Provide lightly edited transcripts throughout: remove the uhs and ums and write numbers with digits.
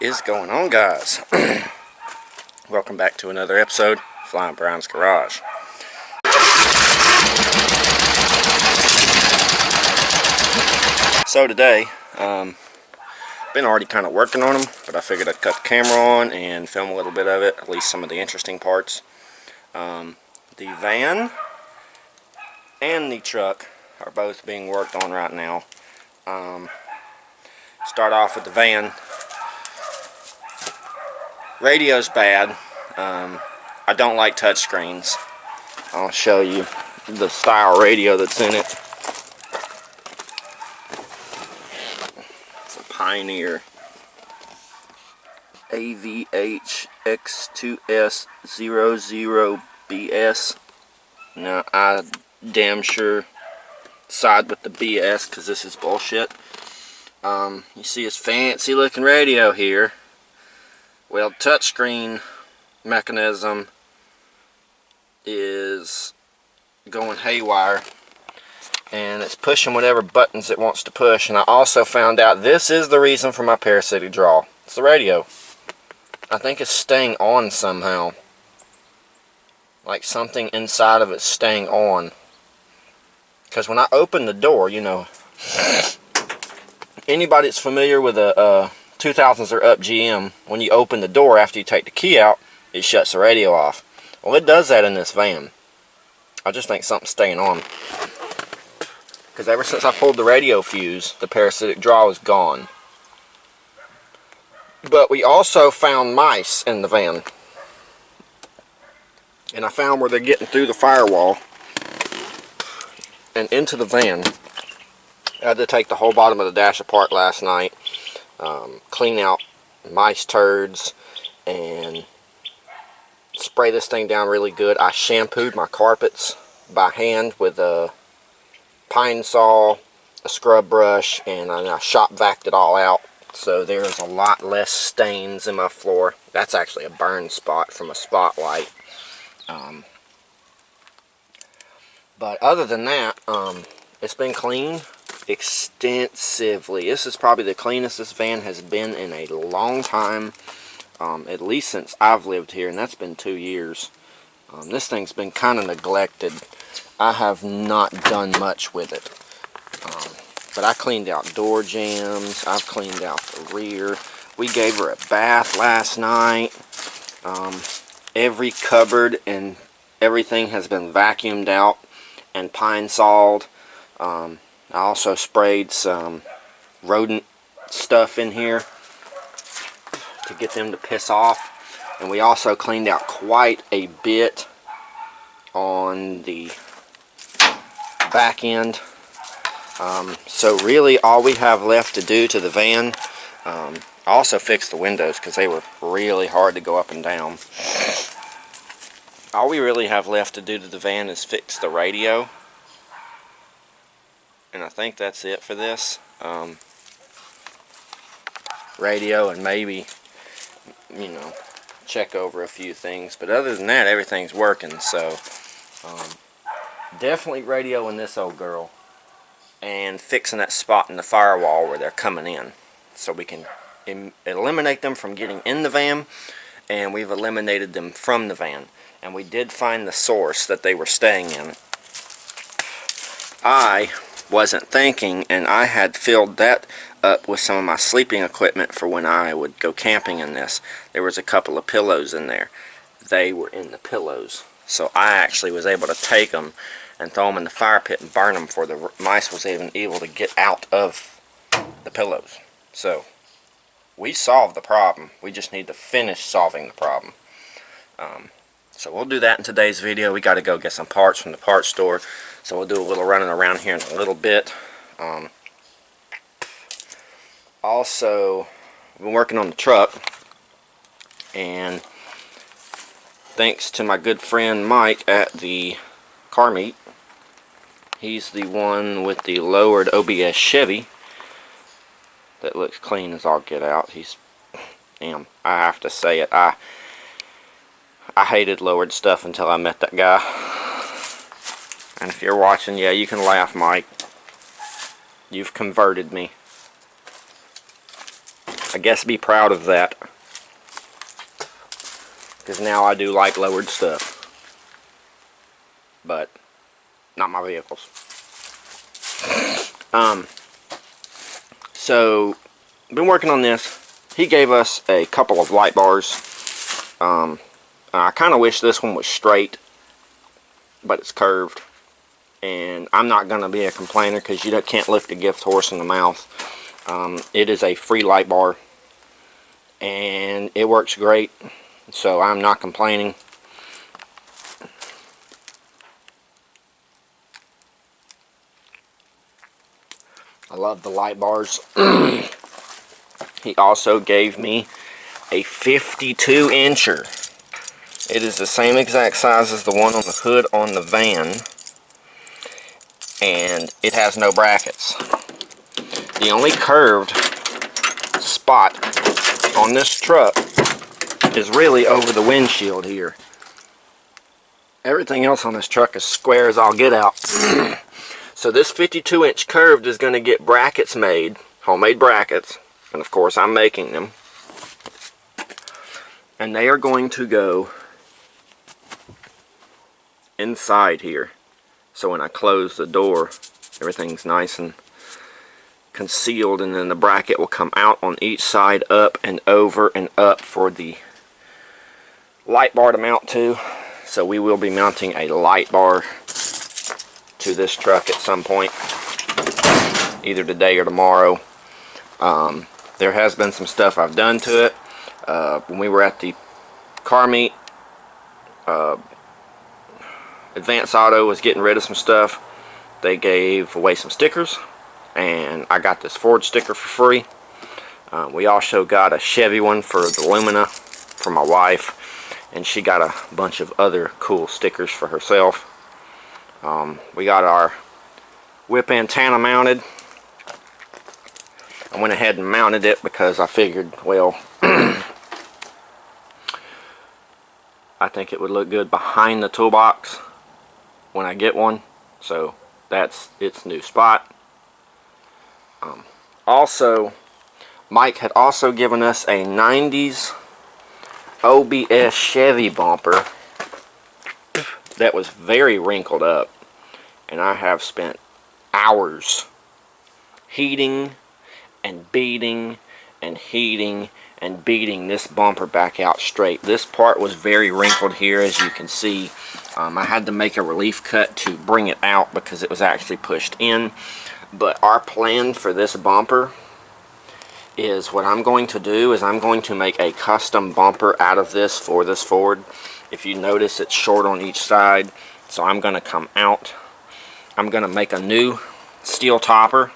Is going on, guys? Welcome back to another episode of Flying Brian's Garage. So today, been already kind of working on them, but I figured I'd cut the camera on and film a little bit of it, at least some of the interesting parts. The van and the truck are both being worked on right now. Start off with the van. Radio's bad. I don't like touchscreens. I'll show you the style radio that's in it. It's a Pioneer AVH-X2S00BS. Now, I damn sure side with the BS because this is bullshit. You see this fancy looking radio here. Well, touchscreen mechanism is going haywire, and it's pushing whatever buttons it wants to push. And I also found out this is the reason for my parasitic draw. It's the radio. I think it's staying on somehow, like something inside of it's staying on. Because when I open the door, you know, anybody that's familiar with a 2000s or up GM, when you open the door after you take the key out, it shuts the radio off. Well, it does that in this van. I just think something's staying on. Because ever since I pulled the radio fuse, the parasitic draw is gone. But we also found mice in the van. And I found where they're getting through the firewall and into the van. I had to take the whole bottom of the dash apart last night. Clean out mice turds and spray this thing down really good. I shampooed my carpets by hand with a pine saw, a scrub brush, and I shop vacuumed it all out, so there's a lot less stains in my floor. That's actually a burn spot from a spotlight. But other than that, it's been cleaned extensively. This is probably the cleanest this van has been in a long time, at least since I've lived here, and that's been 2 years. This thing's been kind of neglected. I have not done much with it, but I cleaned out door jambs. I've cleaned out the rear. We gave her a bath last night. Every cupboard and everything has been vacuumed out and pine sawed. I also sprayed some rodent stuff in here to get them to piss off. And we also cleaned out quite a bit on the back end. So really all we have left to do to the van, I also fixed the windows because they were really hard to go up and down. All we really have left to do to the van is fix the radio. And I think that's it for this. Radio and maybe, you know, check over a few things. But other than that, everything's working. So, definitely radioing this old girl. And fixing that spot in the firewall where they're coming in. So we can eliminate them from getting in the van. And we've eliminated them from the van. And we did find the source that they were staying in. I wasn't thinking, and I had filled that up with some of my sleeping equipment for when I would go camping in this. There was a couple of pillows in there. They were in the pillows. So I actually was able to take them and throw them in the fire pit and burn them before the mice was even able to get out of the pillows. So we solved the problem. We just need to finish solving the problem. So we'll do that in today's video. We got to go get some parts from the parts store. So we'll do a little running around here in a little bit. Also, I've been working on the truck. And thanks to my good friend Mike at the car meet. He's the one with the lowered OBS Chevy. That looks clean as all get out. I have to say it. I hated lowered stuff until I met that guy. And if you're watching, yeah, you can laugh, Mike. You've converted me. I guess be proud of that, because now I do like lowered stuff, but not my vehicles. So been working on this. He gave us a couple of light bars. I kind of wish this one was straight, but it's curved, and I'm not going to be a complainer because you can't lift a gift horse in the mouth. It is a free light bar, and it works great, so I'm not complaining. I love the light bars. He also gave me a 52 incher. It is the same exact size as the one on the hood on the van, and it has no brackets. The only curved spot on this truck is really over the windshield here. Everything else on this truck is square as all get out. So this 52 inch curved is going to get brackets made, homemade brackets, and of course I'm making them. And they are going to go inside here. So when I close the door, everything's nice and concealed, and then the bracket will come out on each side, up and over and up for the light bar to mount to. So we will be mounting a light bar to this truck at some point, either today or tomorrow. There has been some stuff I've done to it. When we were at the car meet, Advanced Auto was getting rid of some stuff. They gave away some stickers, and I got this Ford sticker for free. We also got a Chevy one for the Lumina for my wife, and she got a bunch of other cool stickers for herself. We got our whip antenna mounted. I went ahead and mounted it because I figured, well, I think it would look good behind the toolbox when I get one. So that's its new spot. Also, Mike had also given us a 90s OBS Chevy bumper that was very wrinkled up, and I have spent hours heating and beating and heating and beating this bumper back out straight. This part was very wrinkled here, as you can see. I had to make a relief cut to bring it out because it was actually pushed in. But our plan for this bumper is, what I'm going to do is I'm going to make a custom bumper out of this for this Ford. If you notice, it's short on each side, so I'm going to come out. I'm going to make a new steel topper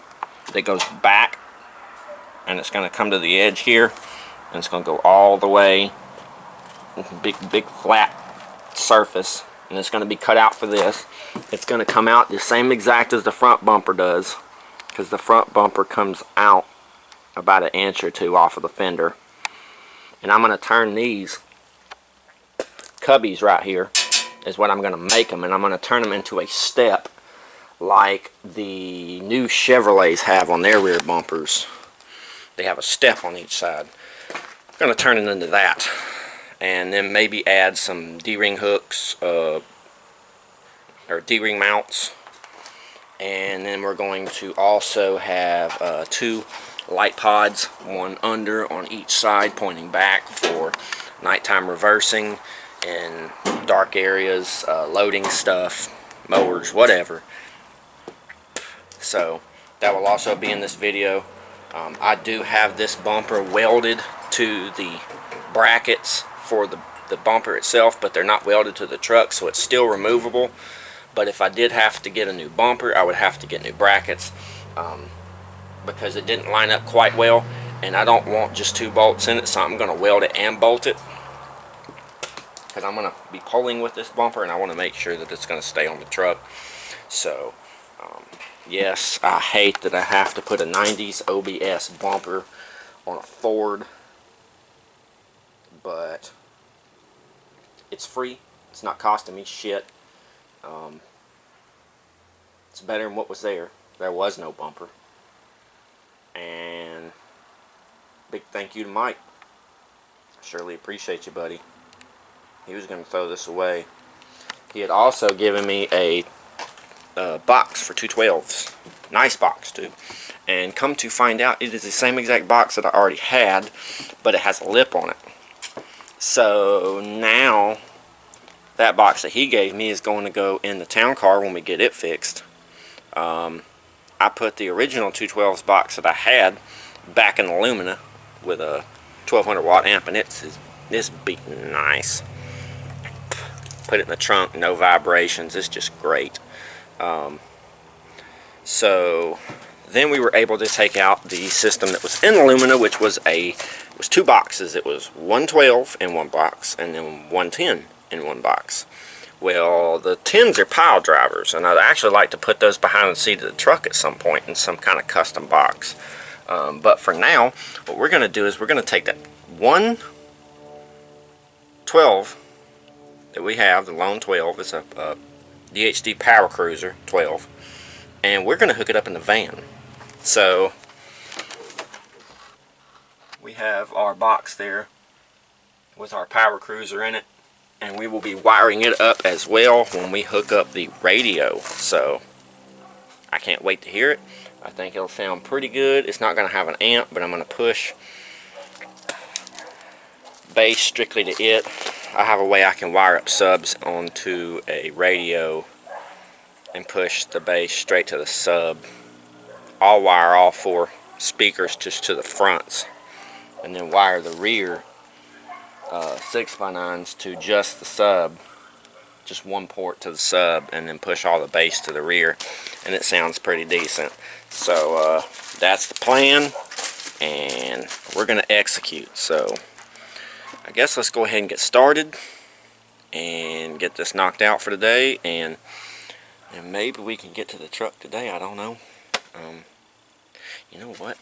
that goes back, and it's going to come to the edge here, and it's going to go all the way, big flat surface, and it's going to be cut out for this. It's going to come out the same exact as the front bumper does, because the front bumper comes out about an inch or two off of the fender. And I'm going to turn these cubbies right here, is what I'm going to make them, and I'm going to turn them into a step like the new Chevrolets have on their rear bumpers. They have a step on each side. I'm going to turn it into that, and then maybe add some D-ring hooks or D-ring mounts, and then we're going to also have 2 light pods, one under on each side pointing back for nighttime reversing in dark areas, loading stuff, mowers, whatever. So that will also be in this video. I do have this bumper welded to the brackets for the bumper itself, but they're not welded to the truck, so it's still removable. But if I did have to get a new bumper, I would have to get new brackets, because it didn't line up quite well, and I don't want just 2 bolts in it, so I'm going to weld it and bolt it, because I'm going to be pulling with this bumper, and I want to make sure that it's going to stay on the truck. So yes, I hate that I have to put a 90s OBS bumper on a Ford, but it's free. It's not costing me shit. It's better than what was there. There was no bumper. And big thank you to Mike. Surely appreciate you, buddy. He was going to throw this away. He had also given me a box for 212s. Nice box, too. And come to find out, it is the same exact box that I already had, but it has a lip on it. So now, that box that he gave me is going to go in the town car when we get it fixed. I put the original 212s box that I had back in Alumina with a 1200 watt amp, and it's beating nice. Put it in the trunk, no vibrations. It's just great. So then we were able to take out the system that was in Alumina, which was two boxes. It was 112 in one box and then 110 in one box. Well, the 10s are pile drivers, and I'd actually like to put those behind the seat of the truck at some point in some kind of custom box. But for now, what we're going to do is we're going to take that 112 that we have, the lone 12, it's a DHD Power Cruiser 12, and we're going to hook it up in the van. So we have our box there with our Power Cruiser in it, and we will be wiring it up as well when we hook up the radio. So I can't wait to hear it. I think it'll sound pretty good. It's not going to have an amp, but I'm going to push bass strictly to it. I have a way I can wire up subs onto a radio and push the bass straight to the sub. I'll wire all 4 speakers just to the fronts, and then wire the rear 6x9s to just the sub, just one port to the sub, and then push all the bass to the rear, and it sounds pretty decent. So that's the plan, and we're going to execute. So I guess let's go ahead and get started and get this knocked out for today, and maybe we can get to the truck today. I don't know. You know what?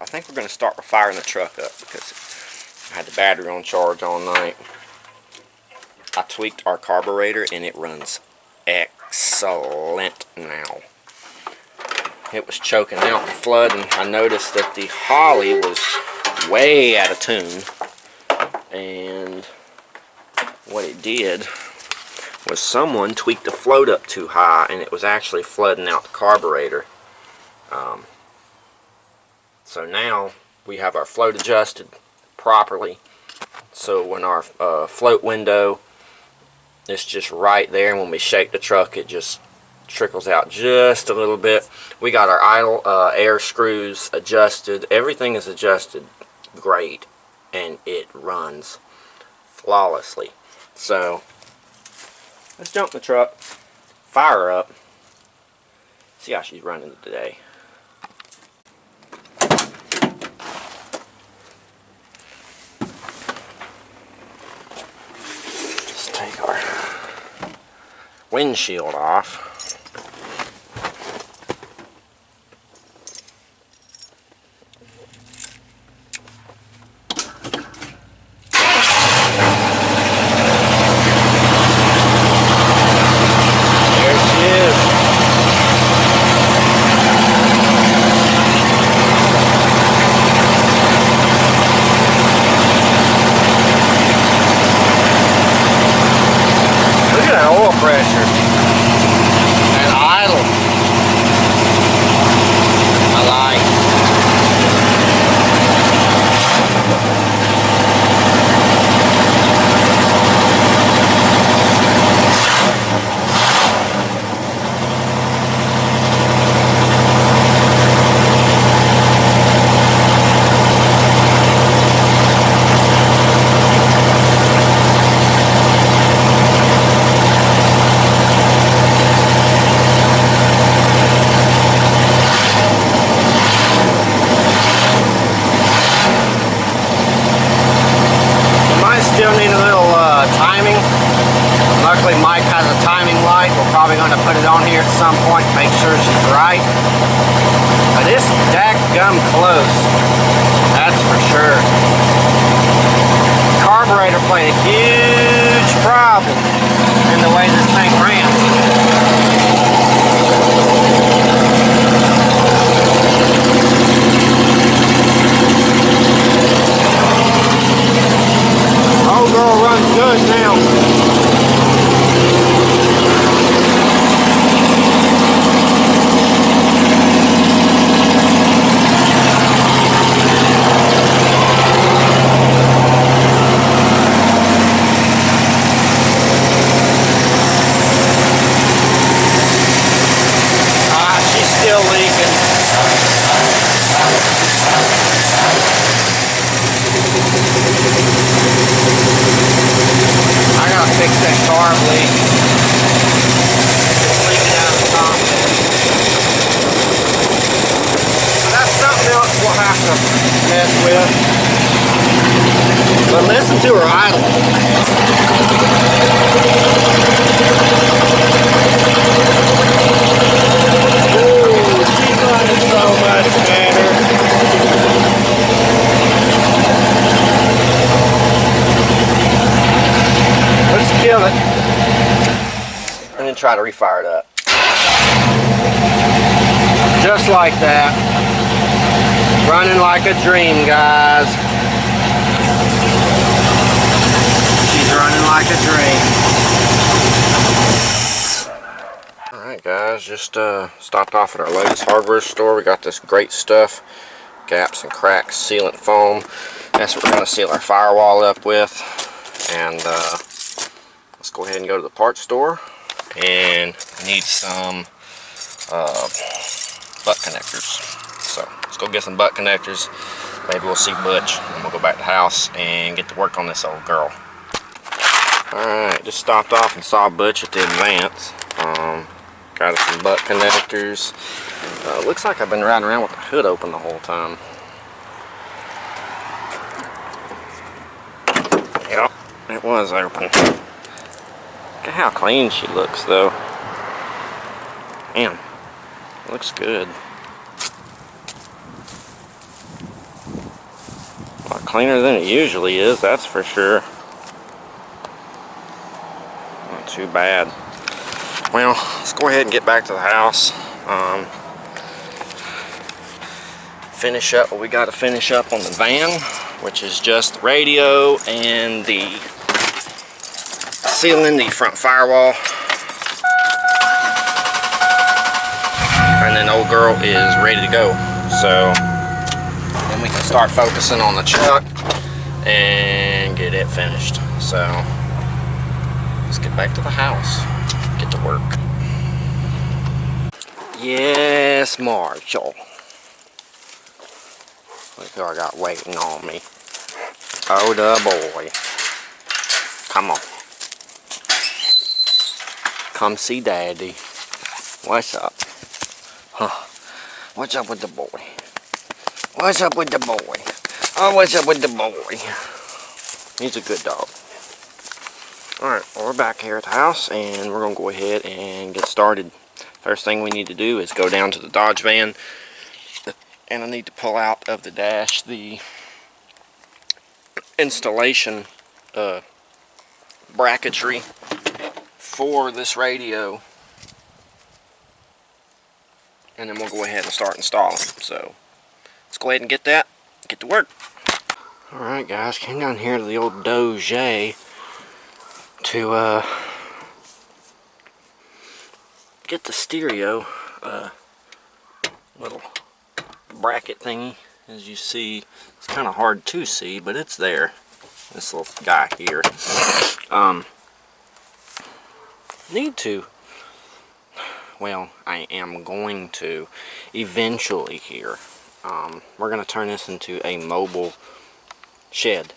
I think we're going to start firing the truck up because I had the battery on charge all night. I tweaked our carburetor and it runs excellent now. It was choking out and flooding. I noticed that the Holley was way out of tune, and what it did was someone tweaked the float up too high, and it was actually flooding out the carburetor. So now we have our float adjusted properly, so when our float window is just right there, and when we shake the truck it just trickles out just a little bit. We got our idle air screws adjusted. Everything is adjusted great, and it runs flawlessly. So let's jump in the truck, fire her up, see how she's running today. Let's take our windshield off. Probably going to put it on here at some point, make sure she's right. But it's dadgum close, that's for sure. Carburetor played a huge problem in the way this thing ran. good now. She's still leaking. I gotta fix that carb leak. It's leaking out of the top. So that's something else we'll have to mess with. But listen to her idle. Ooh, she's running so much better. Let's kill it and then try to refire it up. Just like that. Running like a dream, guys. She's running like a dream. Alright guys, just stopped off at our latest hardware store. We got this great stuff. Gaps and cracks, sealant foam. That's what we're going to seal our firewall up with. And let's go ahead and go to the parts store. And need some butt connectors. So let's go get some butt connectors. Maybe we'll see Butch and we'll go back to the house and get to work on this old girl. Alright, just stopped off and saw Butch at the Advance. Got us some butt connectors. Looks like I've been riding around with the hood open the whole time. Yep, it was open. Look at how clean she looks though. Man, looks good. A lot cleaner than it usually is, that's for sure. Not too bad. Well, let's go ahead and get back to the house. Finish up what we got to finish up on the van, which is just the radio and the sealing the front firewall. And then old girl is ready to go. So then we can start focusing on the truck and get it finished. So let's get back to the house. Get to work. Yes, Marshall. Look who I got waiting on me. Oh, the boy. Come on. Come see Daddy. What's up? Huh. What's up with the boy? What's up with the boy? Oh, what's up with the boy? He's a good dog. Alright, well, we're back here at the house and we're going to go ahead and get started. First thing we need to do is go down to the Dodge van and I need to pull out of the dash the installation bracketry for this radio, and then we'll go ahead and start installing. So let's go ahead and get that, get to work. Alright guys, came down here to the old Doge to get the stereo little bracket thingy. As you see, it's kind of hard to see, but it's there. This little guy here. Need to, well, I am going to eventually here. We're going to turn this into a mobile shed.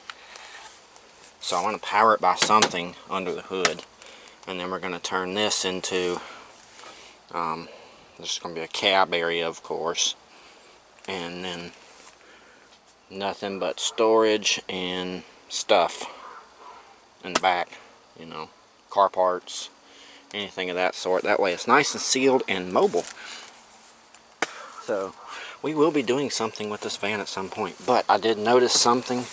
So I want to power it by something under the hood, and then we're going to turn this into there's going to be a cab area, of course, and then nothing but storage and stuff in the back, you know, car parts, anything of that sort. That way it's nice and sealed and mobile. So we will be doing something with this van at some point, but I did notice something.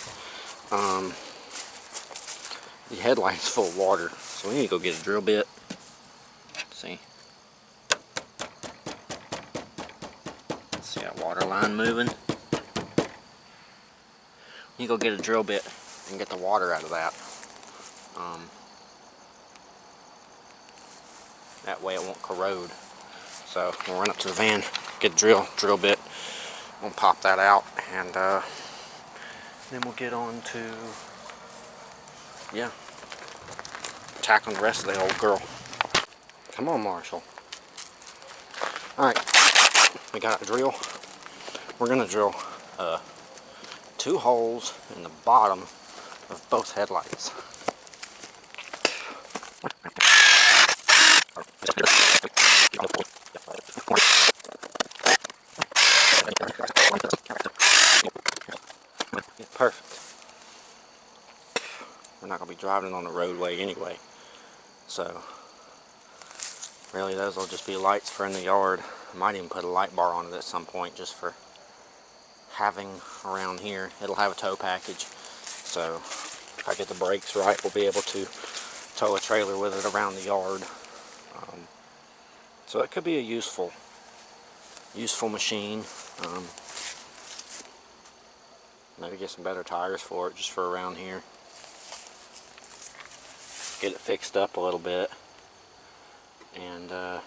The headlight's full of water, so we need to go get a drill bit. See that water line moving? You go get a drill bit and get the water out of that. That way it won't corrode. So we'll run up to the van, get a drill bit. We'll pop that out, and then we'll get on to, yeah, tackling the rest of the old girl. Come on, Marshall. Alright, we got a drill. We're gonna drill 2 holes in the bottom of both headlights. Perfect. We're not going to be driving on the roadway anyway. So, really those will just be lights for in the yard. I might even put a light bar on it at some point just for having around here. It'll have a tow package. So, if I get the brakes right, we'll be able to tow a trailer with it around the yard. So it could be a useful machine. Maybe get some better tires for it just for around here. Get it fixed up a little bit, and then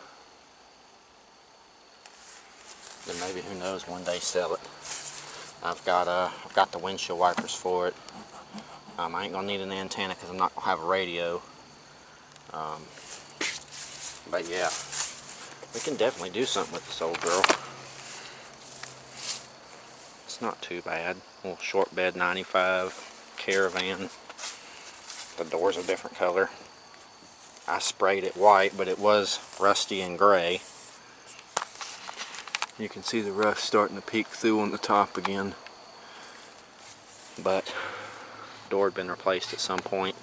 maybe, who knows, one day sell it. I've got the windshield wipers for it. I ain't gonna need an antenna because I'm not gonna have a radio. But yeah, we can definitely do something with this old girl. It's not too bad. A little short bed 95 Caravan. The door's a different color. I sprayed it white, but it was rusty and gray. You can see the rust starting to peek through on the top again. But the door had been replaced at some point.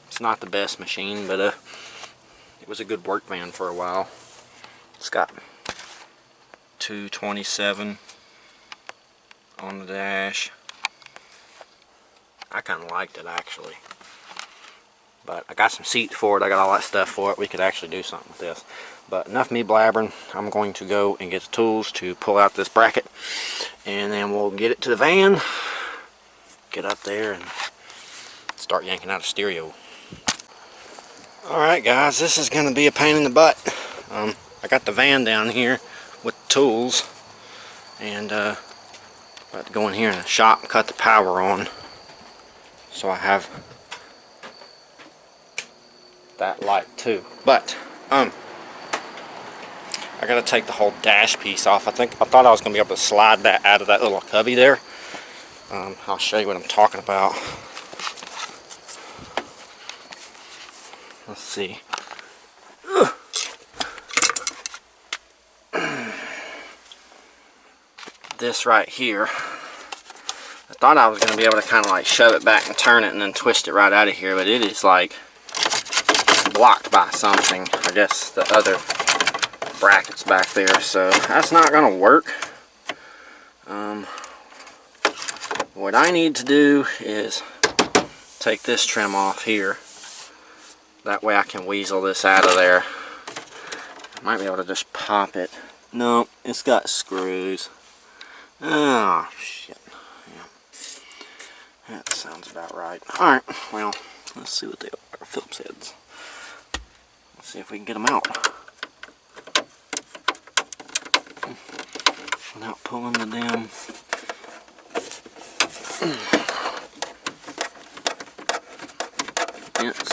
It's not the best machine, but it was a good work van for a while. It's got 227 on the dash. I kind of liked it, actually. But I got some seats for it. I got all that stuff for it. We could actually do something with this. But enough me blabbering. I'm going to go and get the tools to pull out this bracket. And then we'll get it to the van. Get up there and start yanking out a stereo. Alright guys, this is going to be a pain in the butt. I got the van down here with the tools. And about to go in here in the shop and cut the power on. So I have that light too. But I gotta take the whole dash piece off. I thought I was gonna be able to slide that out of that little cubby there. I'll show you what I'm talking about. Let's see. This right here, I thought I was going to be able to kind of like shove it back and turn it and then twist it right out of here, but it is like blocked by something. I guess the other brackets back there, so that's not going to work. What I need to do is take this trim off here. That way I can weasel this out of there. I might be able to just pop it. No, it's got screws. Oh, shit. Yeah. That sounds about right. Alright, well, let's see what they are. Phillips heads. Let's see if we can get them out without pulling the damn fence.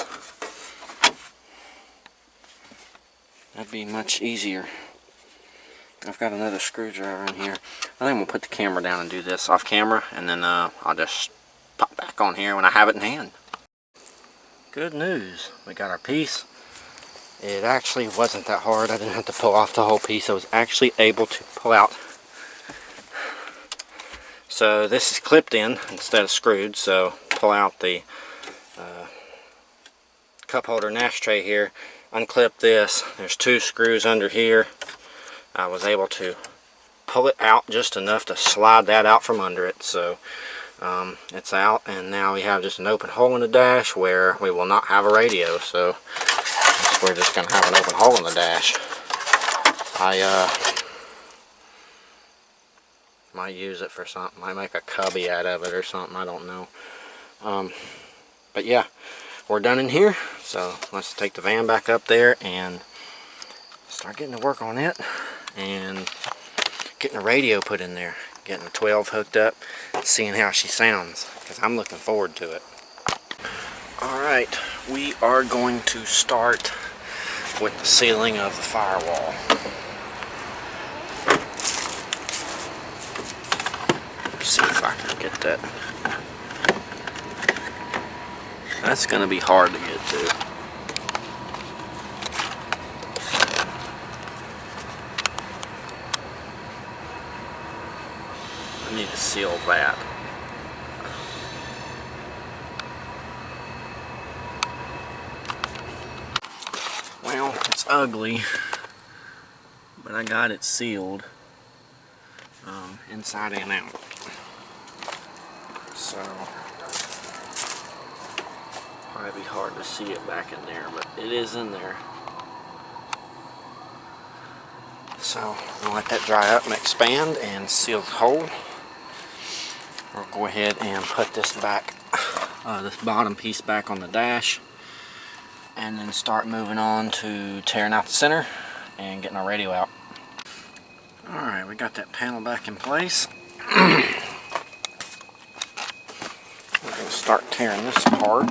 That'd be much easier. I've got another screwdriver in here. I think we'll put the camera down and do this off camera, and then I'll just pop back on here when I have it in hand. Good news, we got our piece. It actually wasn't that hard. I didn't have to pull off the whole piece. I was actually able to pull out. So this is clipped in instead of screwed, so pull out the cup holder and ashtray here, unclip this. There's 2 screws under here. I was able to pull it out just enough to slide that out from under it. So it's out, and now we have just an open hole in the dash where we will not have a radio. So we're just going to have an open hole in the dash. I might use it for something. Might make a cubby out of it or something. I don't know. But yeah, we're done in here. So let's take the van back up there and start getting to work on it. And getting a radio put in there. Getting the 12 hooked up. Seeing how she sounds. Because I'm looking forward to it. Alright, we are going to start with the sealing of the firewall. See if I can get that. That's going to be hard to get to. I need to seal that. Well, it's ugly, but I got it sealed inside and out. So, probably be hard to see it back in there, but it is in there. So, we'll let that dry up and expand and seal the hole. We'll go ahead and put this back, this bottom piece back on the dash, and then start moving on to tearing out the center and getting our radio out. Alright, we got that panel back in place. We're going to start tearing this apart.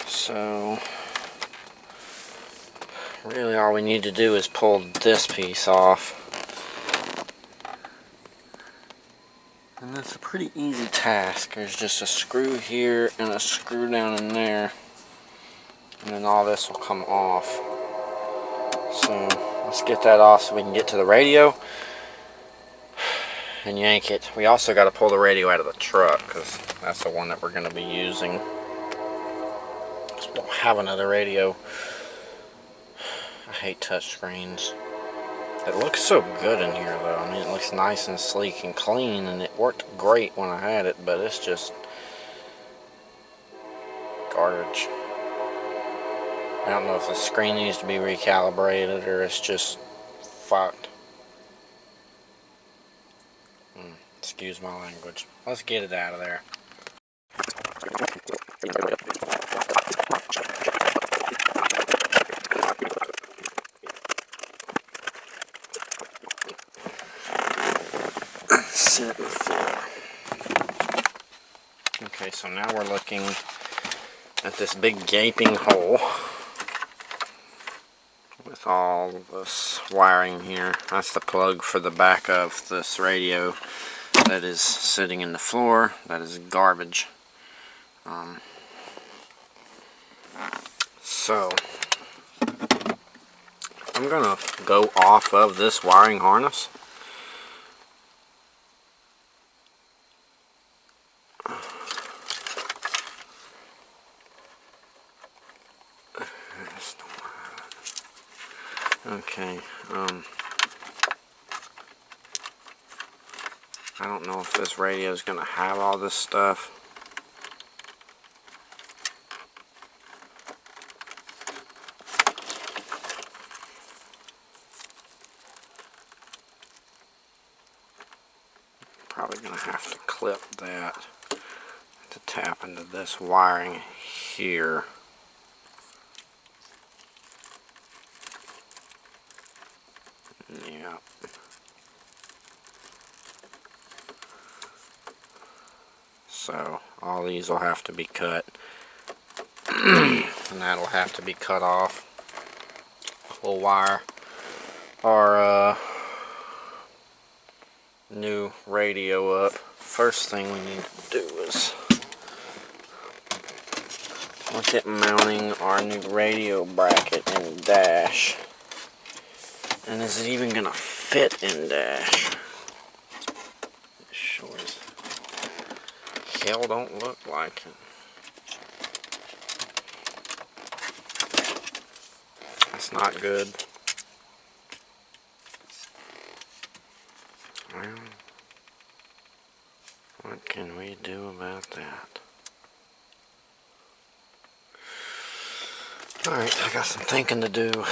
So, really all we need to do is pull this piece off. And that's a pretty easy task. There's just a screw here and a screw down in there. And then all this will come off. So, let's get that off so we can get to the radio and yank it. We also got to pull the radio out of the truck because that's the one that we're going to be using. We don't have another radio. I hate touch screens. It looks so good in here though. I mean, it looks nice and sleek and clean, and it worked great when I had it, but it's just garbage. I don't know if the screen needs to be recalibrated or it's just fucked. Excuse my language. Let's get it out of there. Sit the floor. Okay, so now we're looking at this big gaping hole with all this wiring here. That's the plug for the back of this radio that is sitting in the floor. That is garbage. So I'm gonna go off of this wiring harness. Okay, I don't know if this radio is going to have all this stuff. Probably going to have to clip that to tap into this wiring here. Yeah. So all these will have to be cut, and that'll have to be cut off. We'll wire our new radio up. First thing we need to do is look at mounting our new radio bracket in dash. And is it even gonna fit in dash? It sure as hell don't look like it. That's not good. Well, what can we do about that? Alright, I got some thinking to do.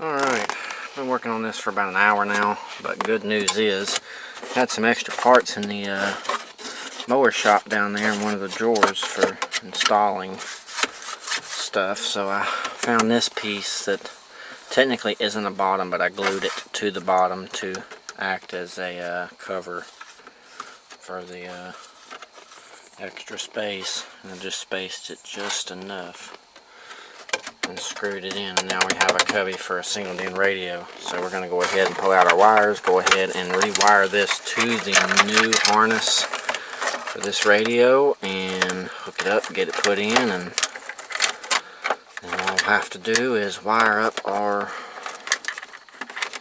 Alright, been working on this for about an hour now, but good news is, had some extra parts in the mower shop down there in one of the drawers for installing stuff. So I found this piece that technically isn't a bottom, but I glued it to the bottom to act as a cover for the extra space, and I just spaced it just enough and screwed it in, and now we have a cubby for a single DIN radio. So we're going to go ahead and pull out our wires, go ahead and rewire this to the new harness for this radio and hook it up, get it put in, and then all we'll have to do is wire up our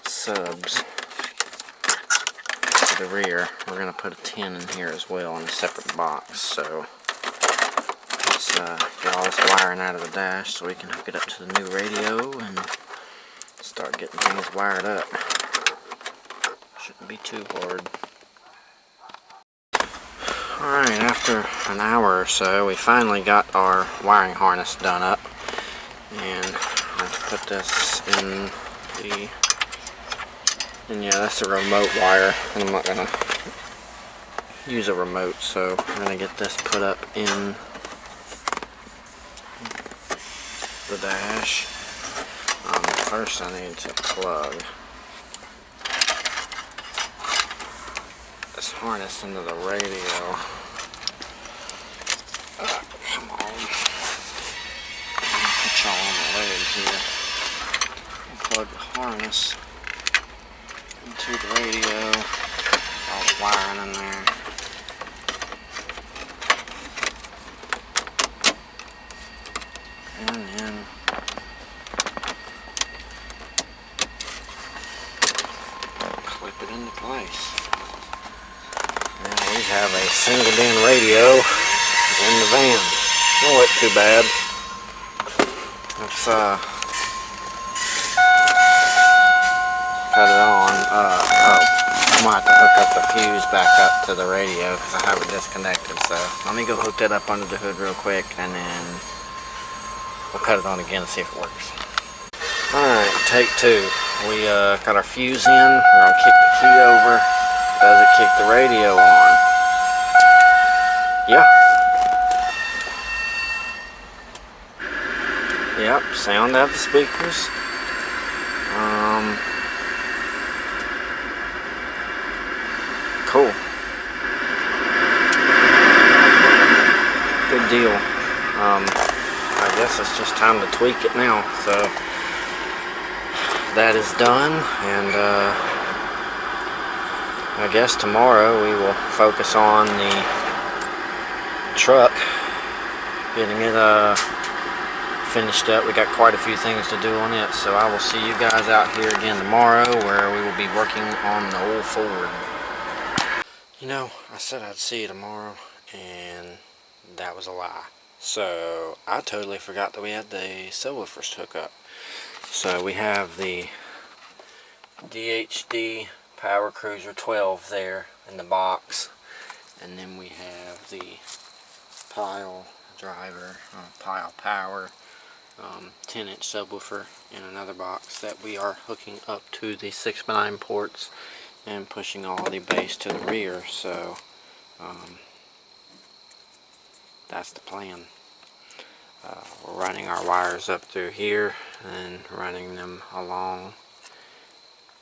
subs to the rear. We're going to put a 10 in here as well in a separate box. So let's get all this wiring out of the dash so we can hook it up to the new radio and start getting things wired up. Shouldn't be too hard. Alright, after an hour or so, we finally got our wiring harness done up. And I'm going to put this in the... And yeah, that's a remote wire. I'm not going to use a remote, so I'm going to get this put up in the dash. First I need to plug this harness into the radio. Come on. Put y'all on the leg here. Plug the harness into the radio. All the wiring in there. And then clip it into place. Now we have a single DIN radio in the van. Don't look too bad. Let's cut it on. I'm going to have to hook up the fuse back up to the radio because I have it disconnected. So let me go hook that up under the hood real quick, and then we'll cut it on again and see if it works. Alright, take two. We got our fuse in. We're going to kick the key over. Does it kick the radio on? Yeah. Yep, sound out the speakers. Cool. Good deal. I guess it's just time to tweak it now. So that is done, and I guess tomorrow we will focus on the truck, getting it finished up. We got quite a few things to do on it, so I will see you guys out here again tomorrow, where we will be working on the old Ford. You know, I said I'd see you tomorrow, and that was a lie. So I totally forgot that we had the subwoofers hook up. So we have the DHD Power Cruiser 12 there in the box, and then we have the Pile Driver, Pile Power 10-inch subwoofer in another box that we are hooking up to the 6x9 ports and pushing all the bass to the rear. So that's the plan. We're running our wires up through here and running them along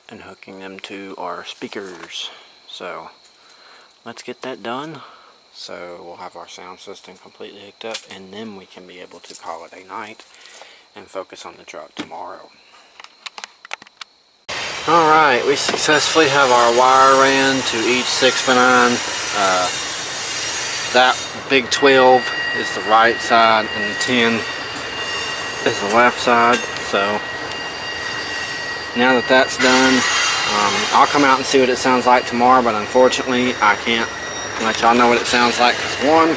and hooking them to our speakers. So let's get that done. So we'll have our sound system completely hooked up, and then we can be able to call it a night and focus on the truck tomorrow. Alright, we successfully have our wire ran to each 6x9. That big 12 is the right side and the 10 is the left side. So now that that's done, I'll come out and see what it sounds like tomorrow, but unfortunately I can't let y'all know what it sounds like, because one,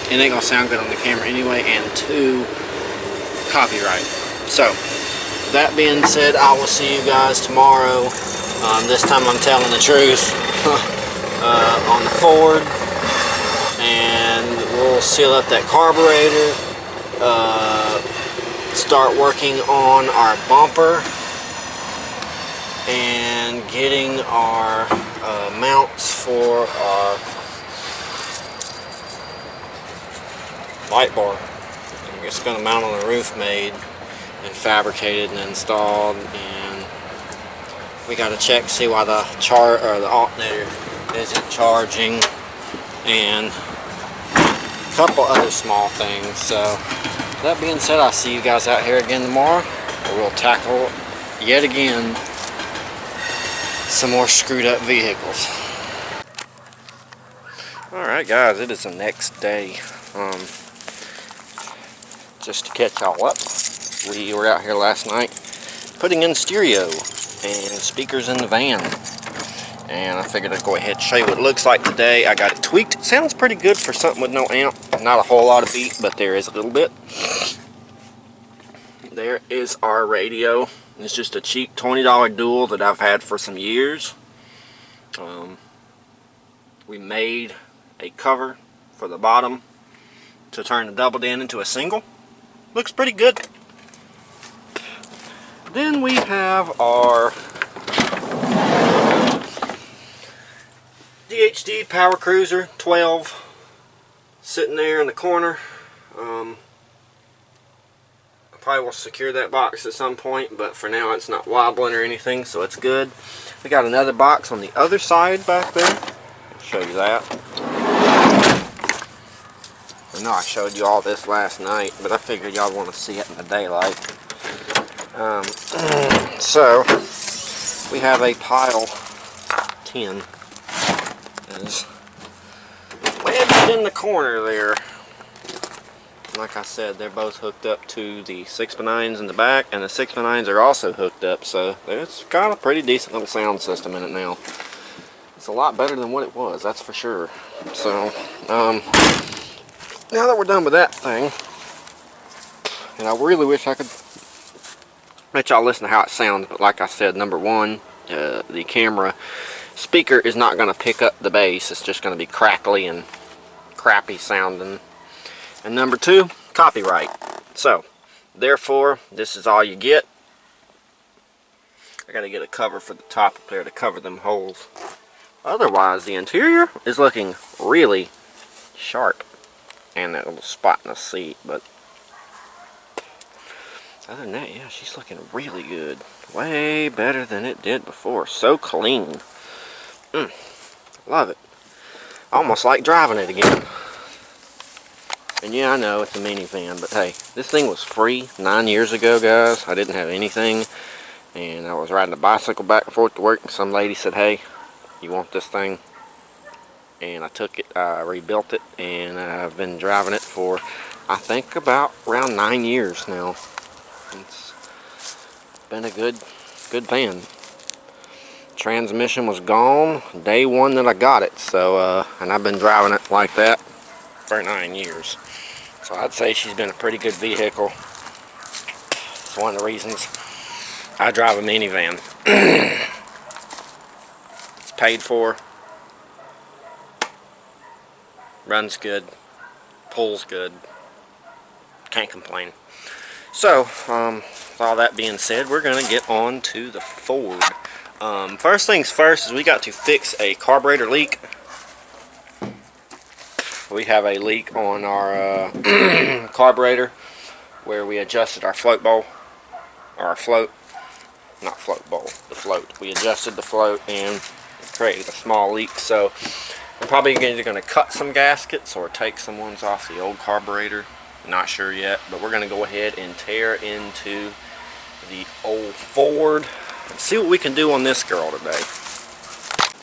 it ain't gonna sound good on the camera anyway, and two, copyright. So that being said, I will see you guys tomorrow. This time I'm telling the truth on the Ford, and we'll seal up that carburetor, start working on our bumper, and getting our mounts for our light bar. It's going to mount on the roof, made and fabricated and installed, and we got to check see why the alternator isn't charging, and a couple other small things. So that being said, I'll see you guys out here again tomorrow, where we'll tackle yet again some more screwed up vehicles. Alright guys, it is the next day. Just to catch y'all up, we were out here last night putting in stereo and speakers in the van, and I figured I'd go ahead and show you what it looks like today. I got it tweaked. It sounds pretty good for something with no amp. Not a whole lot of beat, but there is a little bit. There is our radio. It's just a cheap $20 dual that I've had for some years. We made a cover for the bottom to turn the double din into a single. Looks pretty good. Then we have our DHD Power Cruiser 12 sitting there in the corner. I probably will secure that box at some point, but for now it's not wobbling or anything, so it's good. We got another box on the other side back there. I'll show you that. I know I showed you all this last night, but I figured y'all want to see it in the daylight. So we have a pile 10 is wedged in the corner there. Like I said, they're both hooked up to the 6x9s in the back, and the 6x9s are also hooked up, so it's got a pretty decent little sound system in it now. It's a lot better than what it was, that's for sure. So now that we're done with that thing, and I really wish I could let y'all listen to how it sounds, but like I said, number one, the camera speaker is not going to pick up the bass. It's just going to be crackly and crappy sounding. And number two, copyright. So therefore, this is all you get. I got to get a cover for the top up there to cover them holes. Otherwise, the interior is looking really sharp. And that little spot in the seat, but other than that, yeah, she's looking really good. Way better than it did before. So clean. Love it. Almost like driving it again. And yeah, I know it's a minivan, but hey, this thing was free 9 years ago, guys. I didn't have anything, and I was riding a bicycle back and forth to work, and some lady said, hey, you want this thing? And I took it, I rebuilt it, and I've been driving it for, I think, about around 9 years now. It's been a good van. Transmission was gone day one that I got it, so and I've been driving it like that for 9 years. So I'd say she's been a pretty good vehicle. It's one of the reasons I drive a minivan. It's paid for. Runs good, pulls good, can't complain. So, with all that being said, we're going to get on to the Ford. First things first is we got to fix a carburetor leak. We have a leak on our carburetor where we adjusted our float bowl, or our float, not float bowl, the float. We adjusted the float and it created a small leak, so I'm probably either going to cut some gaskets or take some ones off the old carburetor. Not sure yet, but we're going to go ahead and tear into the old Ford and see what we can do on this girl today.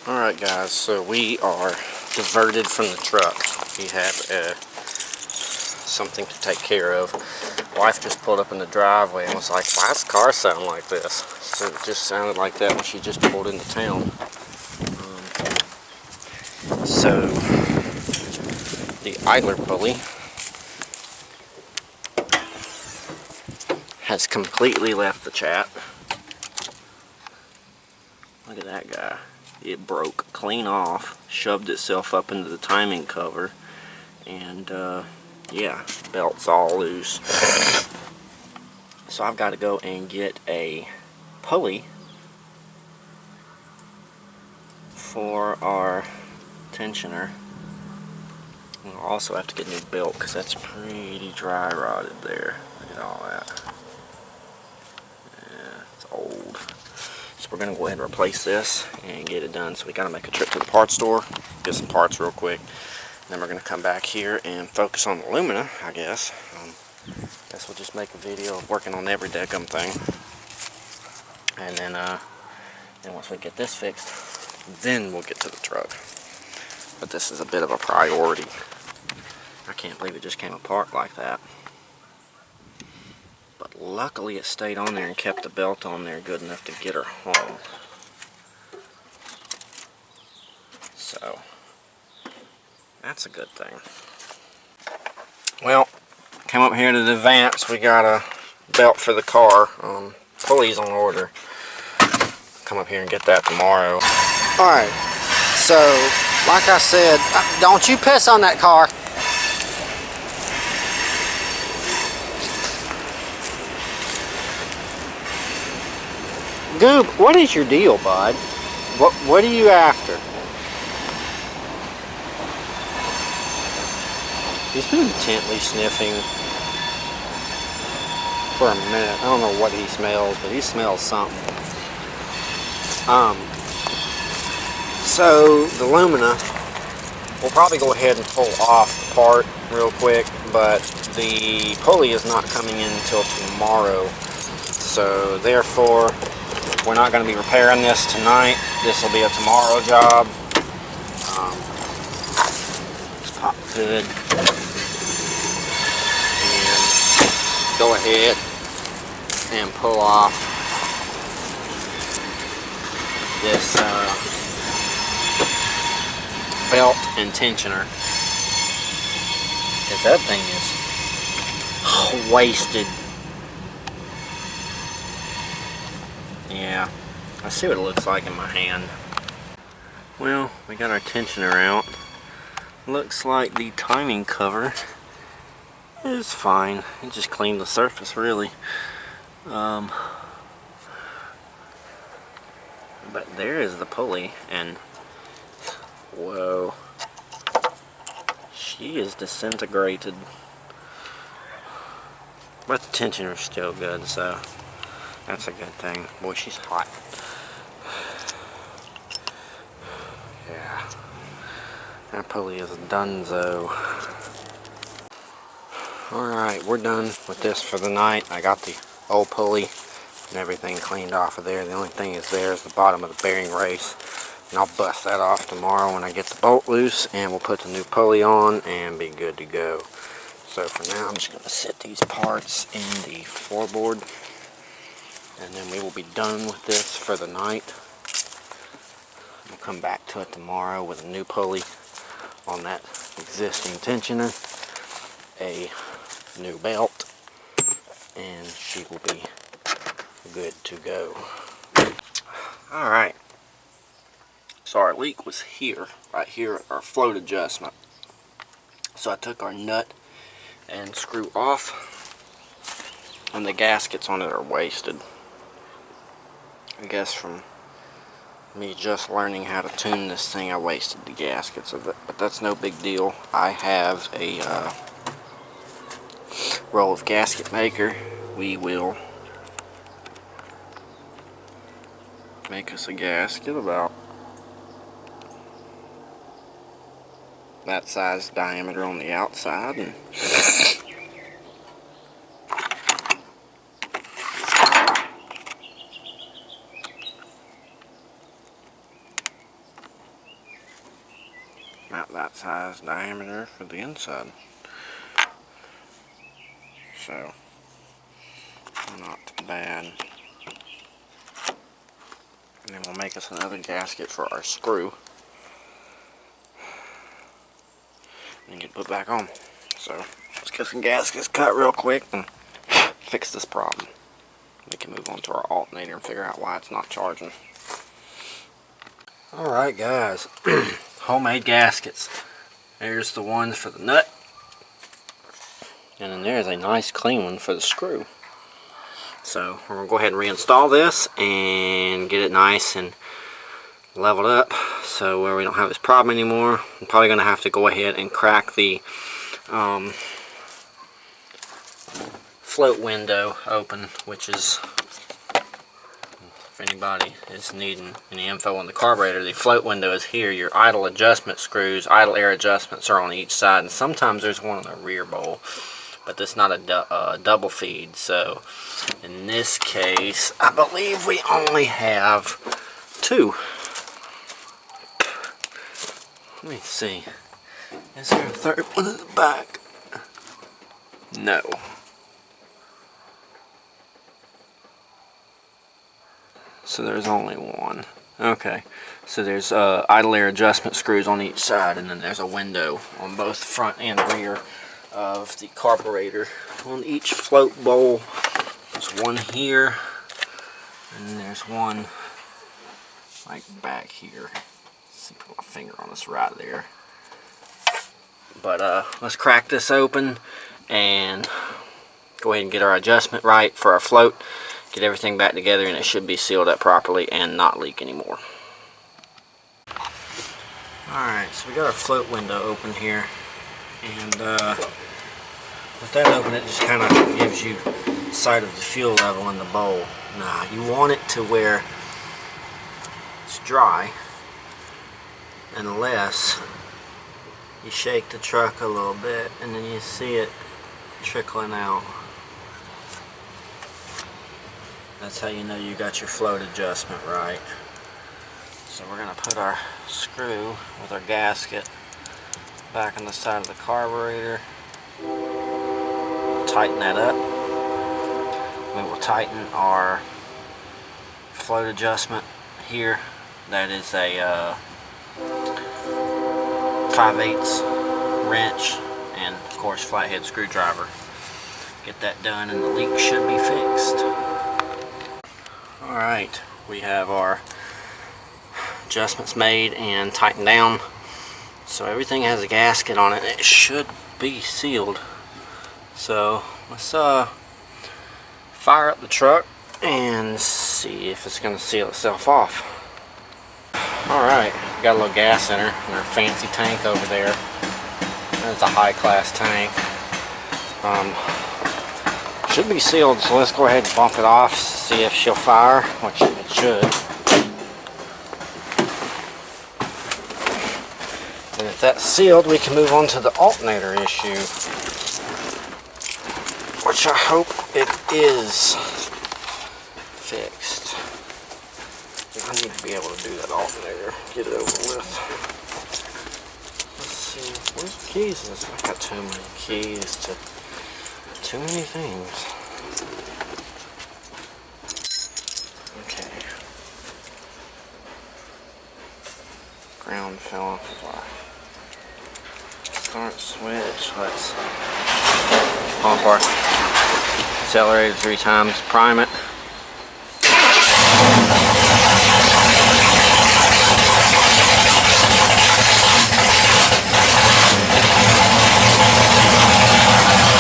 Alright guys, so we are diverted from the truck. We have something to take care of. Wife just pulled up in the driveway and was like, why does the car sound like this? So it just sounded like that when she just pulled into town. So the idler pulley has completely left the chat. Look at that guy. It broke clean off, shoved itself up into the timing cover, and yeah, belt's all loose. So I've got to go and get a pulley for our tensioner. We'll also have to get a new belt because that's pretty dry rotted there. Look at all that. Yeah, it's old. So we're going to go ahead and replace this and get it done. So we got to make a trip to the parts store, get some parts real quick. Then we're going to come back here and focus on the alumina, I guess. Guess we'll just make a video of working on every deckum thing. And then once we get this fixed, then we'll get to the truck. But this is a bit of a priority. I can't believe it just came apart like that. But luckily it stayed on there and kept the belt on there good enough to get her home. So, that's a good thing. Well, come up here to the Advance. We got a belt for the car. Pulley's on order. Come up here and get that tomorrow. Alright, so, like I said, don't you piss on that car. Goob, what is your deal, bud? What are you after? He's been intently sniffing for a minute. I don't know what he smells, but he smells something. So the alumina, we'll probably go ahead and pull off the part real quick, but the pulley is not coming in until tomorrow. So therefore, we're not going to be repairing this tonight. This will be a tomorrow job. Let's pop the hood and go ahead and pull off this belt and tensioner. Because that thing is wasted. Yeah, I see what it looks like in my hand. Well, we got our tensioner out. Looks like the timing cover is fine. It just cleaned the surface, really. But there is the pulley, and whoa, she is disintegrated. But the tensioner's still good, so that's a good thing. Boy, she's hot. Yeah. That pulley is donezo. Alright, we're done with this for the night. I got the old pulley and everything cleaned off of there. The only thing is there is the bottom of the bearing race. And I'll bust that off tomorrow when I get the bolt loose, and we'll put the new pulley on and be good to go. So for now, I'm just going to set these parts in the floorboard, and then we will be done with this for the night. We'll come back to it tomorrow with a new pulley on that existing tensioner, a new belt, and she will be good to go. Alright, so our leak was here, right here at our float adjustment. So I took our nut and screw off, and the gaskets on it are wasted. I guess from me just learning how to tune this thing, I wasted the gaskets of it, but that's no big deal. I have a roll of gasket maker. We will make us a gasket about that size diameter on the outside, and about that size diameter for the inside. So not bad. And then we'll make us another gasket for our screw and get put back on. So let's get some gaskets cut real quick and fix this problem. We can move on to our alternator and figure out why it's not charging. Alright guys, homemade gaskets. There's the ones for the nut, and then there's a nice clean one for the screw. So we're going to go ahead and reinstall this and get it nice and leveled up, so where we don't have this problem anymore. I'm probably going to have to go ahead and crack the float window open, which is, if anybody is needing any info on the carburetor, the float window is here. Your idle adjustment screws, idle air adjustments are on each side, and sometimes there's one on the rear bowl, but that's not a double feed. So in this case, I believe we only have 2. Let me see. Is there a third one in the back? No. So there's only one. Okay. So there's idle air adjustment screws on each side, and then there's a window on both front and rear of the carburetor. On each float bowl, there's one here, and there's one like back here. Let's see, put my finger on this right there. But let's crack this open and go ahead and get our adjustment right for our float. Get everything back together, and it should be sealed up properly and not leak anymore. Alright, so we got our float window open here, and with that open, it just kind of gives you sight of the fuel level in the bowl. Now, you want it to where it's dry, unless you shake the truck a little bit and then you see it trickling out. That's how you know you got your float adjustment right. So we're going to put our screw with our gasket back on the side of the carburetor. Tighten that up. We will tighten our float adjustment here. That is a 5/8 wrench and of course flathead screwdriver. Get that done and the leak should be fixed. Alright, we have our adjustments made and tightened down. So everything has a gasket on it. It should be sealed. So let's fire up the truck and see if it's going to seal itself off. Alright, got a little gas in her and our fancy tank over there. That's a high class tank. Should be sealed, so let's go ahead and bump it off, see if she'll fire, which it should. And if that's sealed, we can move on to the alternator issue, which I hope it is fixed. I need to be able to do that alternator, get it over with. Let's see, where's the keys? I got too many keys to too many things. Okay. Ground fell off the block. Start switch. Let's pump our accelerator 3 times, prime it.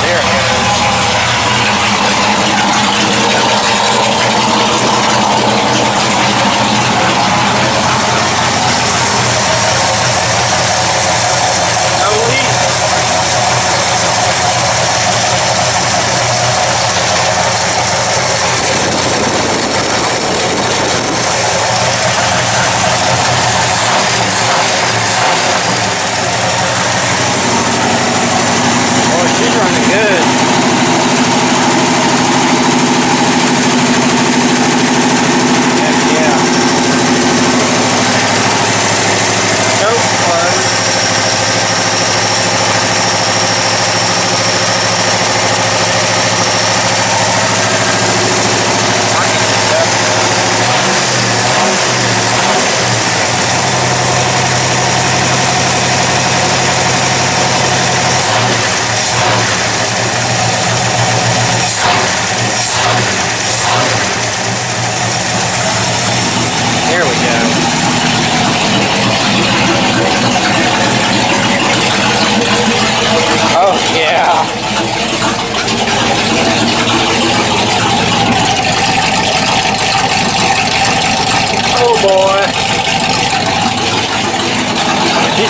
There it goes.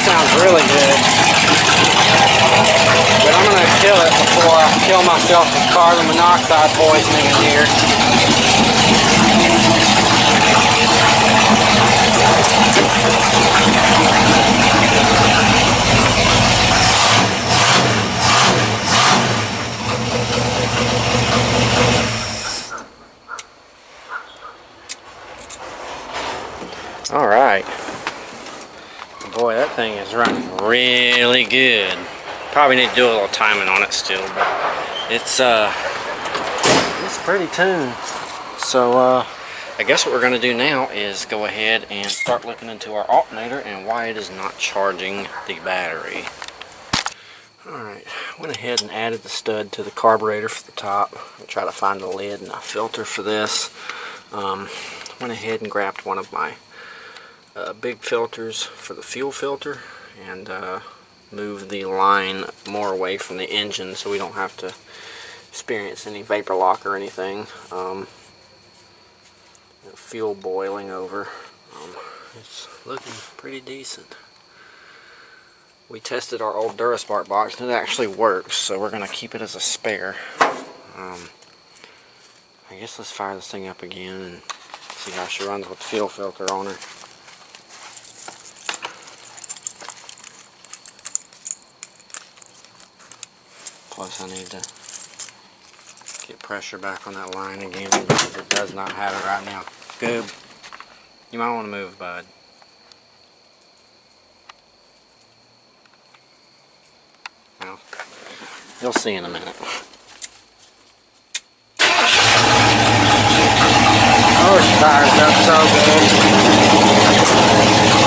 sounds really good. But I'm going to kill it before I kill myself with carbon monoxide poisoning in here. Alright. Boy, that thing is running really good. Probably need to do a little timing on it still, but it's pretty tuned. So I guess what we're going to do now is go ahead and start looking into our alternator and why it is not charging the battery. Alright, went ahead and added the stud to the carburetor for the top. I'll try to find a lid and a filter for this. Went ahead and grabbed one of my big filters for the fuel filter and move the line more away from the engine so we don't have to experience any vapor lock or anything. Fuel boiling over. It's looking pretty decent. We tested our old Duraspark box and it actually works, so we're going to keep it as a spare. I guess let's fire this thing up again and see how she runs with the fuel filter on her. Plus I need to get pressure back on that line again because it does not have it right now. Goob, you might want to move, bud. Well, you'll see in a minute. Oh, she fires up so good.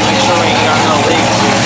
Make sure we ain't got no leaks here.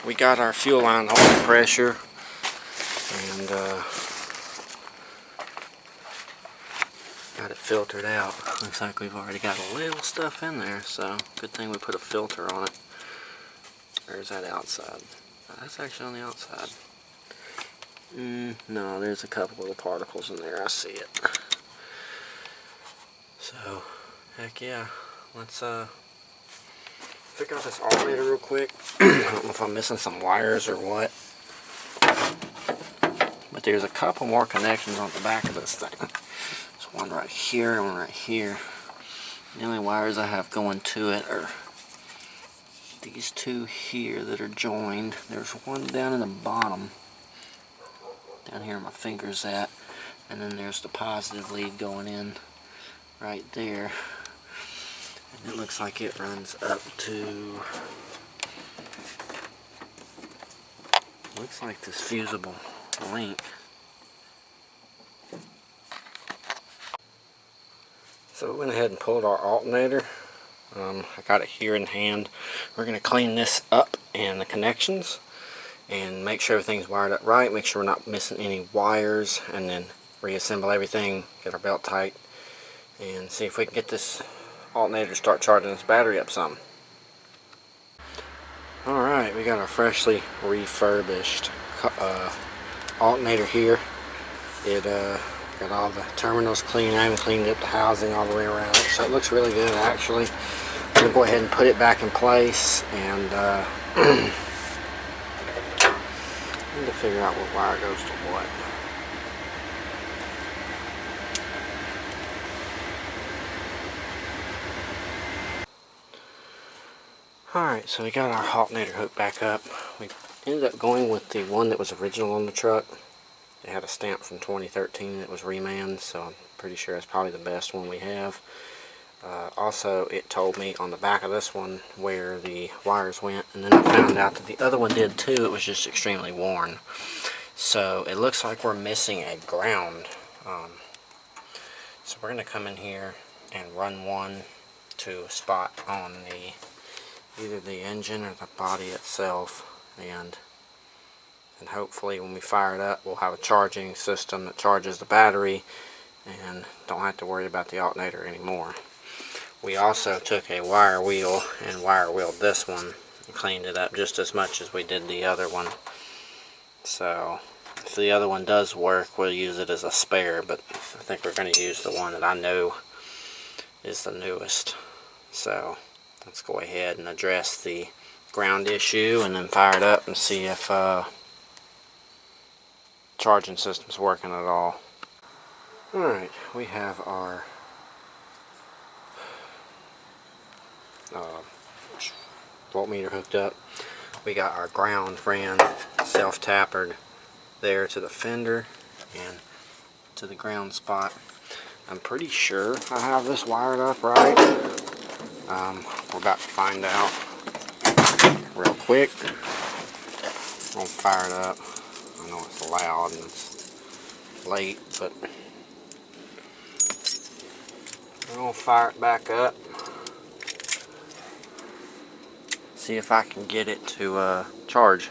We got our fuel line holding pressure and got it filtered out. Looks like we've already got a little stuff in there, so good thing we put a filter on it. Where's that outside? That's actually on the outside. No, there's a couple little particles in there. I see it. So, heck yeah. Let's figure out this alternator real quick. I don't know if I'm missing some wires or what. But there's a couple more connections on the back of this thing. There's one right here and one right here. The only wires I have going to it are these two here that are joined. There's one down in the bottom. Down here where my finger's at. And then there's the positive lead going in right there. And it looks like it runs up to, looks like this fusible link. So we went ahead and pulled our alternator. I got it here in hand. We're going to clean this up and the connections and make sure everything's wired up right, make sure we're not missing any wires, and then reassemble everything, get our belt tight, and see if we can get this alternator to start charging this battery up some. Alright, we got our freshly refurbished alternator here. It got all the terminals cleaned. I even cleaned up the housing all the way around it, so it looks really good actually. I'm going to go ahead and put it back in place and need to figure out what wire goes to what. Alright, so we got our alternator hooked back up. We ended up going with the one that was original on the truck. It had a stamp from 2013 that was remanned, so I'm pretty sure it's probably the best one we have. Also, it told me on the back of this one where the wires went, and then I found out that the other one did too. It was just extremely worn. So it looks like we're missing a ground. So we're going to come in here and run one to a spot on either the engine or the body itself, and hopefully when we fire it up we'll have a charging system that charges the battery and don't have to worry about the alternator anymore. We also took a wire wheel and wire wheeled this one and cleaned it up just as much as we did the other one. So if the other one does work, we'll use it as a spare, but I think we're going to use the one that I know is the newest. So let's go ahead and address the ground issue and then fire it up and see if charging system's working at all. Alright, we have our voltmeter hooked up. We got our ground ran self-tappered there to the fender and to the ground spot. I'm pretty sure I have this wired up right. We're about to find out real quick. I'll fire it up. I know it's loud and it's late, but I'm gonna fire it back up. See if I can get it to charge.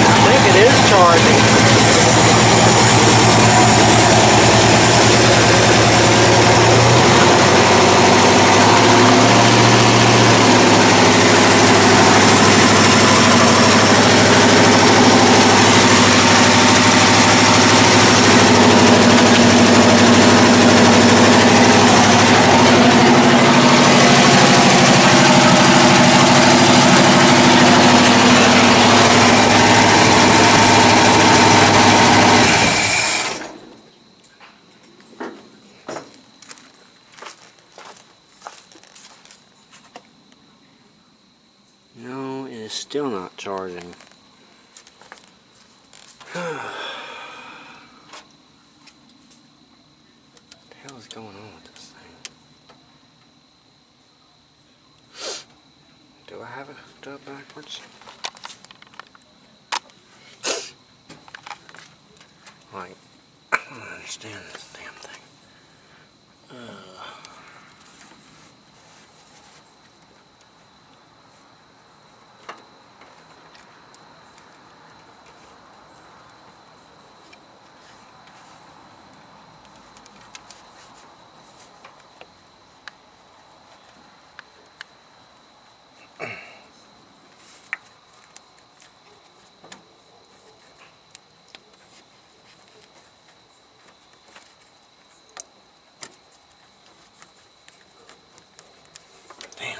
I think it is charging. No, it is still not charging. What the hell is going on with this thing? Do I have it hooked up backwards? Like, I don't understand this damn thing. Damn.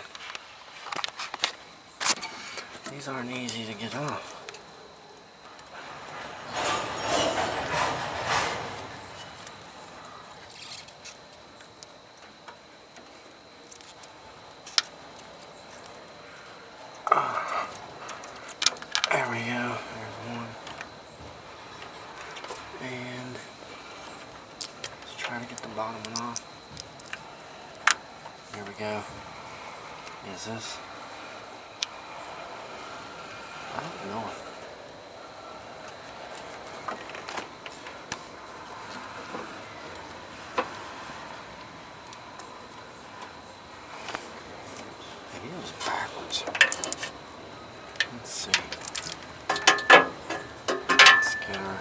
These aren't easy to get off. There we go. There's one. And let's try to get the bottom one off. There we go. Is this? I don't know. Maybe it was backwards. Let's see. Let's get our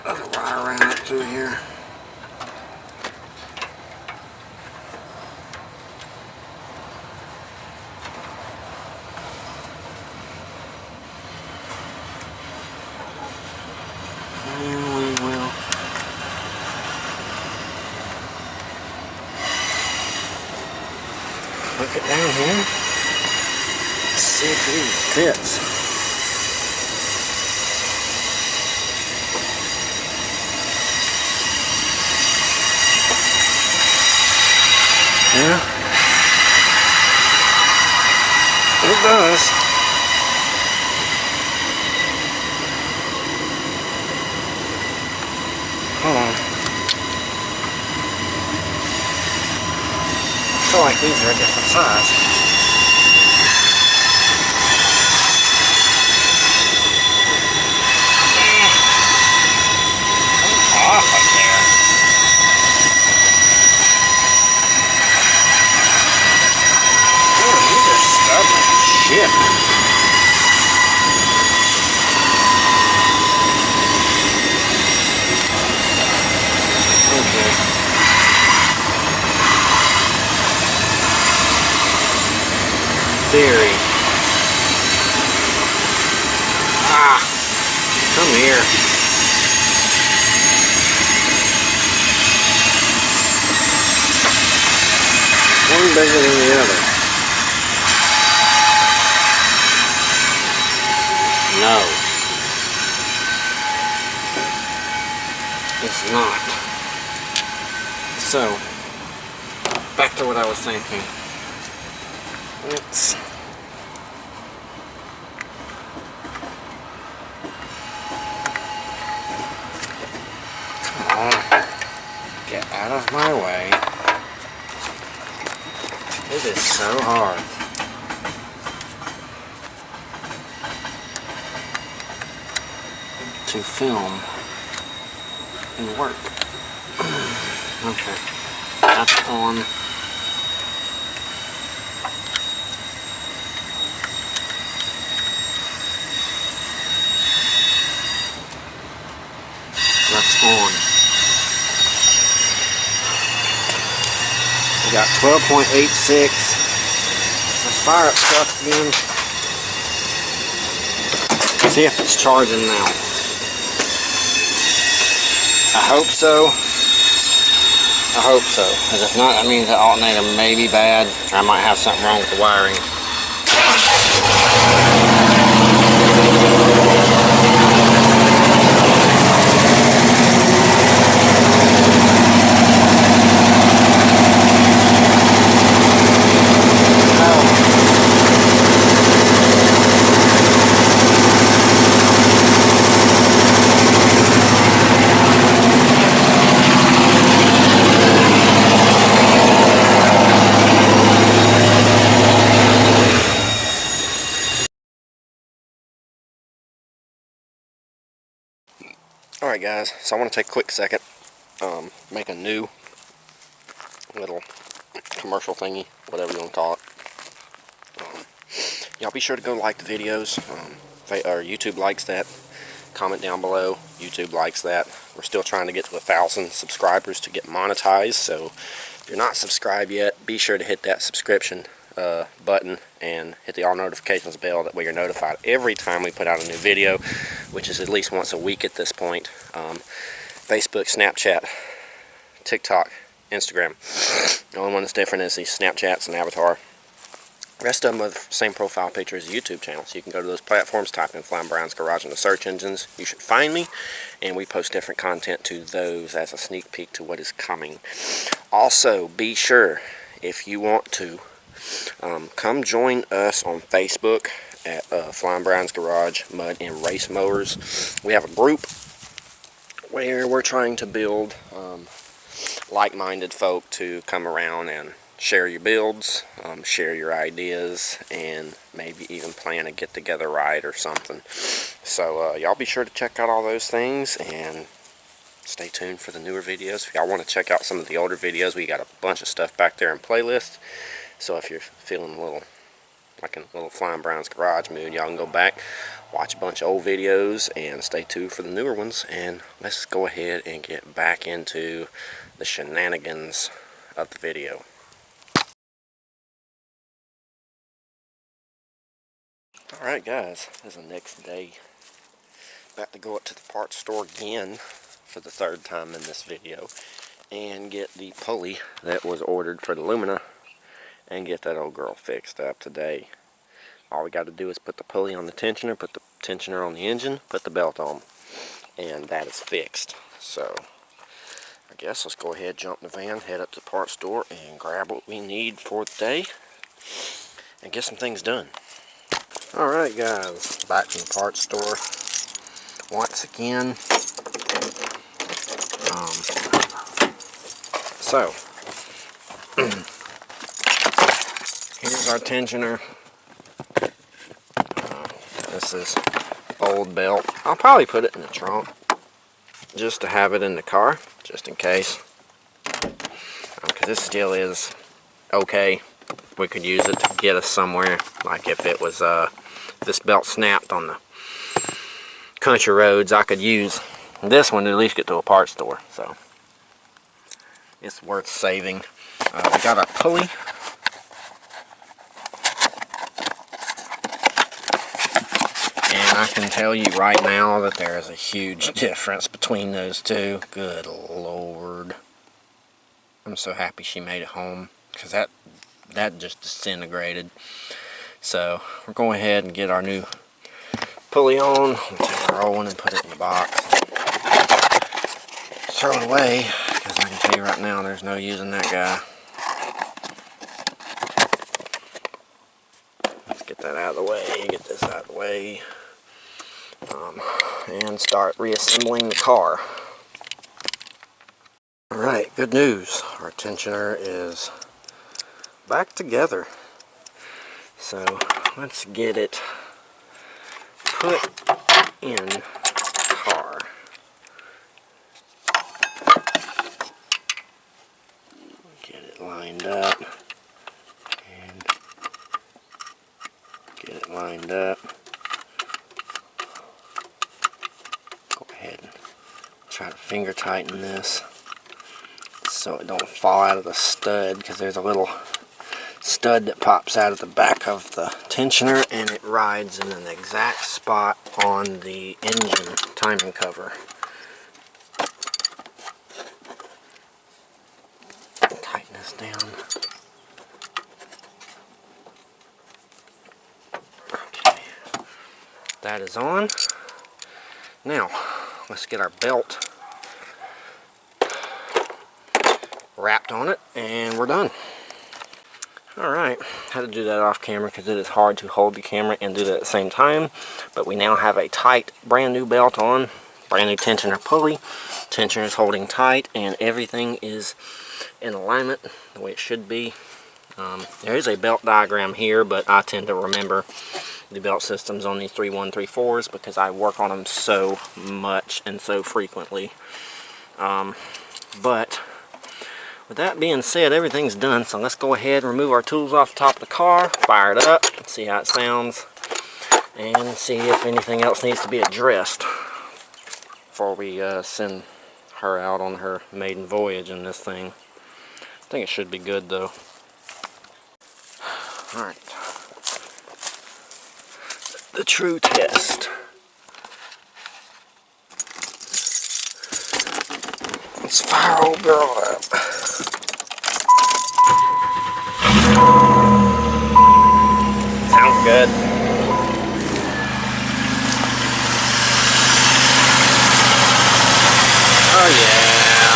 other wire ran up through here. Fits. Yeah. It does. Hold on. I feel like these are a different size. Shit. Okay. Theory. Ah, come here. One bigger than the other. No. It's not. So, back to what I was thinking. Let's come on. Get out of my way. It is so hard. To film and work. Okay, that's on. That's on. We got 12.86. Let's fire up stuff again. See if it's charging now. I hope so. I hope so. Because if not, that means the alternator may be bad. Or I might have something wrong with the wiring. Alright guys, so I want to take a quick second, make a new little commercial thingy, whatever you want to call it. Y'all be sure to go like the videos, or YouTube likes that. Comment down below, YouTube likes that. We're still trying to get to 1,000 subscribers to get monetized, so if you're not subscribed yet, be sure to hit that subscription button and hit the all notifications bell. That way you're notified every time we put out a new video, which is at least once a week at this point. Facebook, Snapchat, TikTok, Instagram. The only one that's different is these Snapchats and Avatar. The rest of them are the same profile picture as the YouTube channel, so you can go to those platforms, type in Flying Brown's Garage in the search engines. You should find me, and we post different content to those as a sneak peek to what is coming. Also, be sure, if you want to, come join us on Facebook at Flying Brown's Garage Mud and Race Mowers. We have a group where we're trying to build like-minded folk to come around and share your builds, share your ideas, and maybe even plan a get-together ride or something. So y'all be sure to check out all those things and stay tuned for the newer videos. If y'all want to check out some of the older videos, we got a bunch of stuff back there in playlists. So if you're feeling a little like in a little Flying Brown's Garage mood, y'all can go back, watch a bunch of old videos, and stay tuned for the newer ones. And let's go ahead and get back into the shenanigans of the video. Alright guys, this is the next day. About to go up to the parts store again for the third time in this video and get the pulley that was ordered for the Lumina and get that old girl fixed up today. All we got to do is put the pulley on the tensioner, put the tensioner on the engine, put the belt on, and that is fixed. So I guess let's go ahead, jump in the van, head up to the parts store, and grab what we need for the day, and get some things done. Alright guys, back from the parts store once again. So, here's our tensioner. This is old belt. I'll probably put it in the trunk just to have it in the car, just in case. Because this still is okay. We could use it to get us somewhere. Like if it was this belt snapped on the country roads, I could use this one to at least get to a parts store. So it's worth saving. We got our pulley. And I can tell you right now that there is a huge difference between those two. Good Lord. I'm so happy she made it home, because that just disintegrated. So we're going ahead and get our new pulley on. We'll take our old one and put it in the box. Throw it away, because I can tell you right now there's no using that guy. Let's get that out of the way, get this out of the way, and start reassembling the car. Alright, good news. Our tensioner is back together. So let's get it put in the car. Get it lined up. And get it lined up. Go ahead and try to finger tighten this so it don't fall out of the stud, because there's a little stud that pops out of the back of the tensioner, and it rides in an exact spot on the engine timing cover. Tighten this down. Okay, that is on. Now let's get our belt wrapped on it, and we're done. Alright, had to do that off camera because it is hard to hold the camera and do that at the same time. But we now have a tight, brand new belt on, brand new tensioner pulley. Tensioner is holding tight, and everything is in alignment the way it should be. There is a belt diagram here, but I tend to remember the belt systems on these 3134s because I work on them so much and so frequently. But with that being said, everything's done, so let's go ahead and remove our tools off the top of the car, fire it up, see how it sounds, and see if anything else needs to be addressed before we send her out on her maiden voyage in this thing. I think it should be good though. Alright. The true test. Let's fire old girl up. Sounds good. Oh yeah.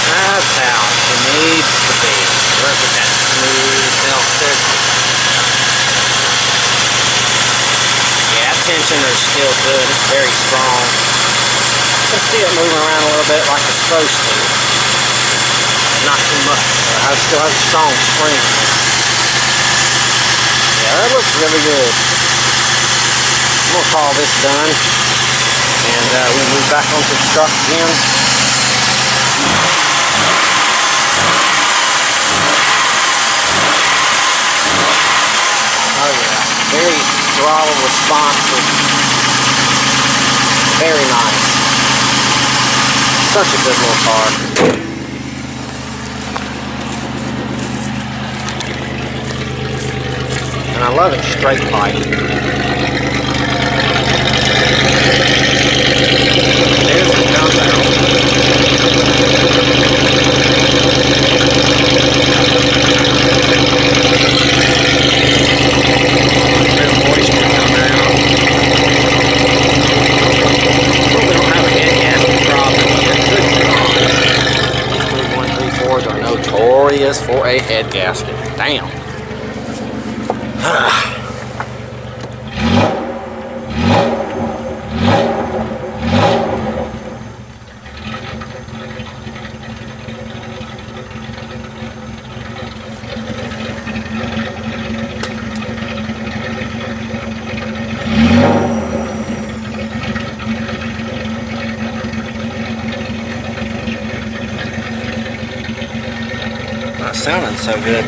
That's how it needs to be. Look at that smooth belt system. Yeah, that tensioner is still good. It's very strong. You can see it moving around a little bit like it's supposed to. Not too much. It still has a strong spring. Yeah, that looks really good. I'm going to call this done, and we'll move back onto the truck again. Oh yeah, very throttle responsive. Very nice. Such a good little car. And I love it straight pipe. There's the dump out. a head gasket. Damn. Not sounding so good.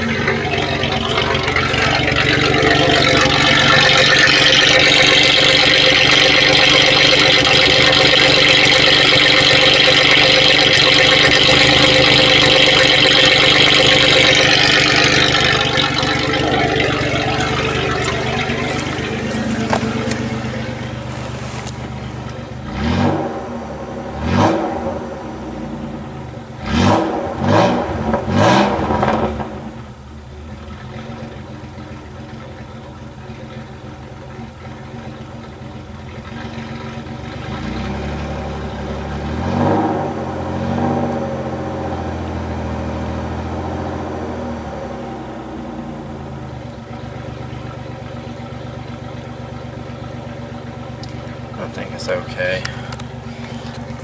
I think it's okay.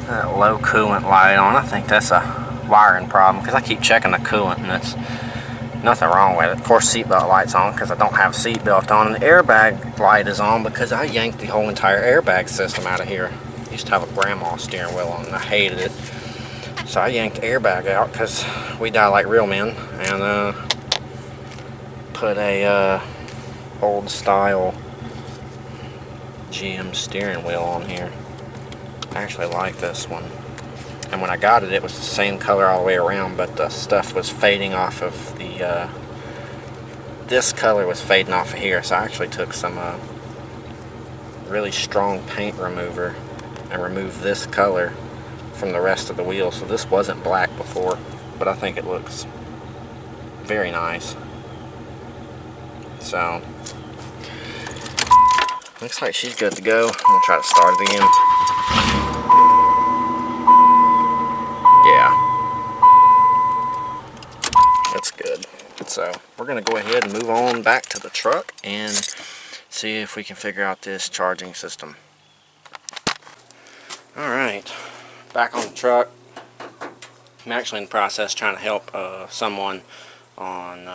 That low coolant light on, I think that's a wiring problem because I keep checking the coolant and it's nothing wrong with it. Of course, seatbelt light's on because I don't have a seatbelt on, and the airbag light is on because I yanked the whole entire airbag system out of here. I used to have a grandma steering wheel on and I hated it. So I yanked the airbag out because we die like real men, and put a old style GM steering wheel on here. I actually like this one. And when I got it, it was the same color all the way around, but the stuff was fading off of the, this color was fading off of here, so I actually took some really strong paint remover and removed this color from the rest of the wheel. So this wasn't black before, but I think it looks very nice. So, looks like she's good to go. I'm gonna try to start it again. Yeah. That's good. So, we're gonna go ahead and move on back to the truck and see if we can figure out this charging system. Alright, back on the truck. I'm actually in the process trying to help someone on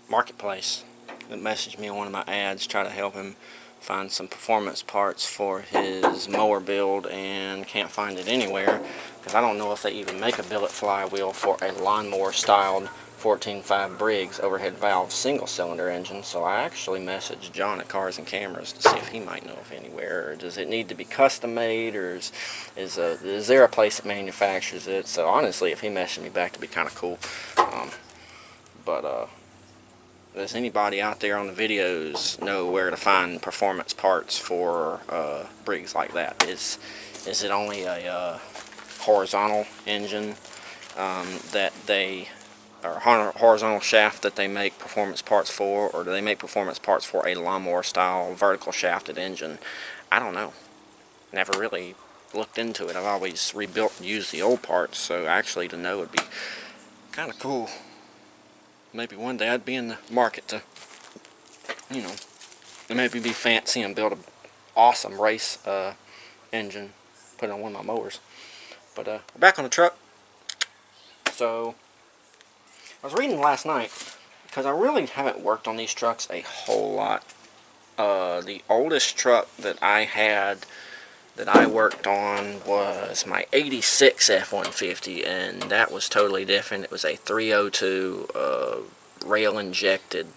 Marketplace that messaged me on one of my ads, try to help him find some performance parts for his mower build, and can't find it anywhere because I don't know if they even make a billet flywheel for a lawnmower styled 14.5 Briggs overhead valve single cylinder engine. So I actually messaged John at Cars and Cameras to see if he might know of anywhere, or does it need to be custom made, or is there a place that manufactures it? So honestly, if he messaged me back, to be kind of cool. Does anybody out there on the videos know where to find performance parts for Briggs like that? Is it only a horizontal engine that they, or horizontal shaft that they make performance parts for, or do they make performance parts for a lawnmower style vertical shafted engine? I don't know. Never really looked into it. I've always rebuilt and used the old parts, so actually to know would be kind of cool. Maybe one day I'd be in the market to, you know, maybe be fancy and build an awesome race engine, put it on one of my mowers. But we're back on the truck. So I was reading last night, because I really haven't worked on these trucks a whole lot. The oldest truck that I had that I worked on was my 86 F-150, and that was totally different. It was a 302 rail injected,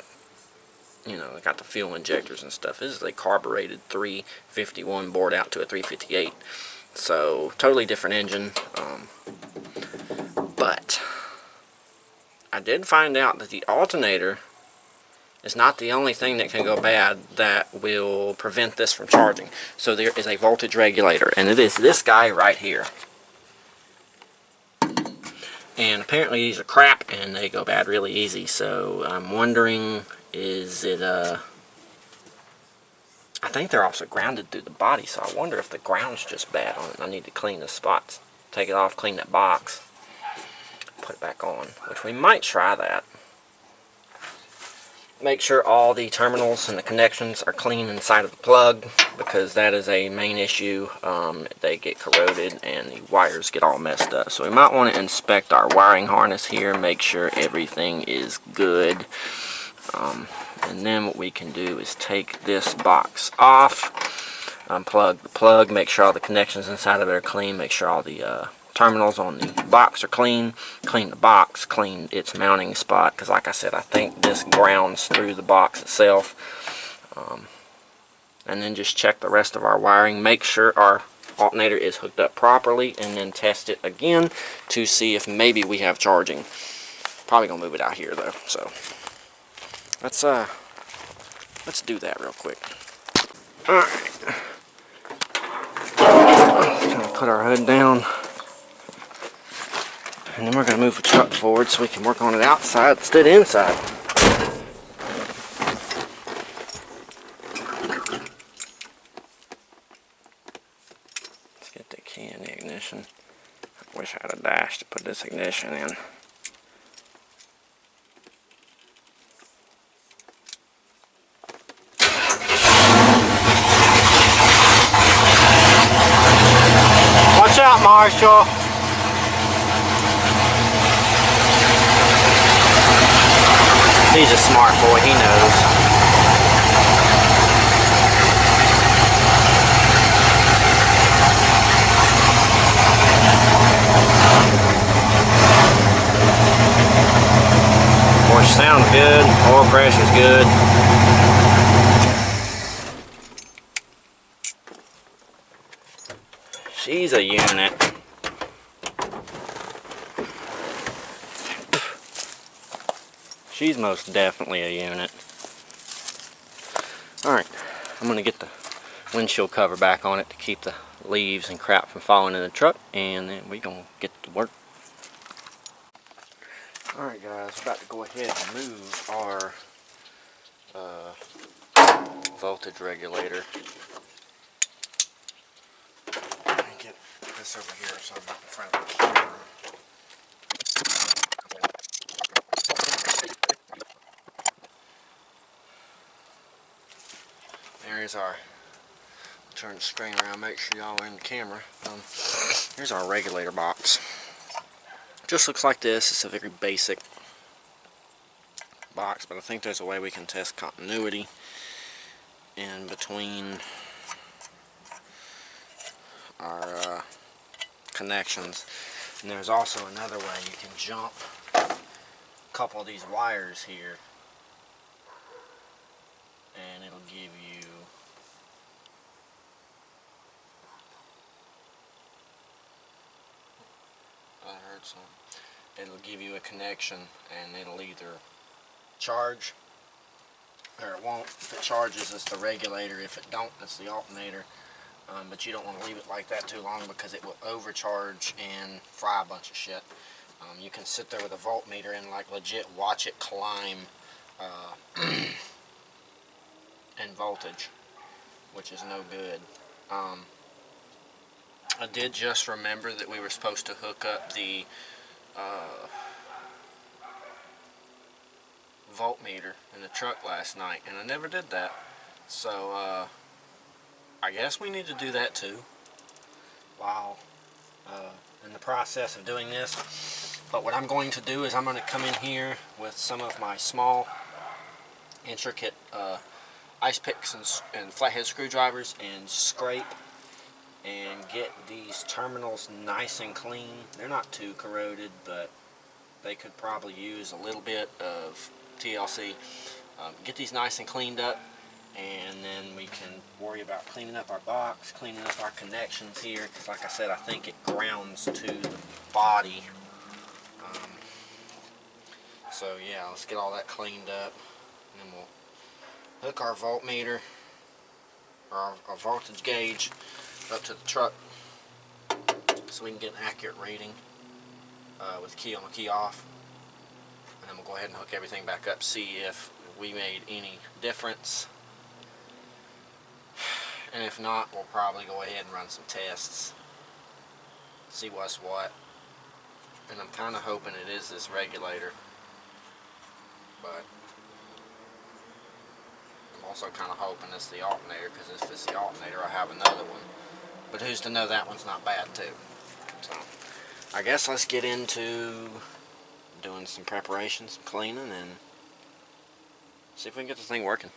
you know, it got the fuel injectors and stuff. This is a carbureted 351 bored out to a 358. So, totally different engine. But I did find out that the alternator is not the only thing that can go bad that will prevent this from charging. So there is a voltage regulator, and it is this guy right here. And apparently these are crap and they go bad really easy. So I'm wondering, is it I think they're also grounded through the body, so I wonder if the ground's just bad on it and I need to clean the spots. Take it off, clean that box, put it back on, which we might try that. Make sure all the terminals and the connections are clean inside of the plug, because that is a main issue. They get corroded and the wires get all messed up. So we might want to inspect our wiring harness here, make sure everything is good. And then what we can do is take this box off, unplug the plug, make sure all the connections inside of it are clean, make sure all the terminals on the box are clean the box, clean its mounting spot, because like I said, I think this grounds through the box itself. And then just check the rest of our wiring, make sure our alternator is hooked up properly, and then test it again to see if maybe we have charging. Probably gonna move it out here though, so let's do that real quick. Alright, gonna put our hood down. And then we're going to move the truck forward so we can work on it outside instead of inside. Let's get the key in the ignition. I wish I had a dash to put this ignition in. Watch out, Marshall! He's a smart boy, he knows. Horse sounds good, oil pressure's good. She's a unit. She's most definitely a unit. Alright, I'm going to get the windshield cover back on it to keep the leaves and crap from falling in the truck, and then we're going to get to work. Alright guys, we're about to go ahead and move our voltage regulator. Let me get this over here so I'm not in front of the camera. There's our, turn the screen around, make sure y'all are in the camera. Here's our regulator box. Just looks like this. It's a very basic box, but I think there's a way we can test continuity in between our connections. And there's also another way you can jump a couple of these wires here, and it'll give you it'll give you a connection, and it'll either charge or it won't. If it charges, it's the regulator. If it don't, it's the alternator. But you don't want to leave it like that too long, because it will overcharge and fry a bunch of shit. You can sit there with a voltmeter and like legit watch it climb in voltage, which is no good. I did just remember that we were supposed to hook up the voltmeter in the truck last night, and I never did that. So I guess we need to do that too while in the process of doing this. But what I'm going to do is I'm going to come in here with some of my small intricate ice picks and flathead screwdrivers and scrape and get these terminals nice and clean. They're not too corroded, but they could probably use a little bit of TLC. Get these nice and cleaned up, and then we can worry about cleaning up our box, cleaning up our connections here, because like I said, I think it grounds to the body. So yeah, let's get all that cleaned up, and then we'll hook our voltmeter, or our voltage gauge, up to the truck so we can get an accurate reading with key on, key off. And then we'll go ahead and hook everything back up, see if we made any difference. And if not, we'll probably go ahead and run some tests, see what's what. And I'm kind of hoping it is this regulator, but I'm also kind of hoping it's the alternator, because if it's the alternator, I have another one. But who's to know that one's not bad too. So I guess let's get into doing some preparation, some cleaning, and see if we can get this thing working.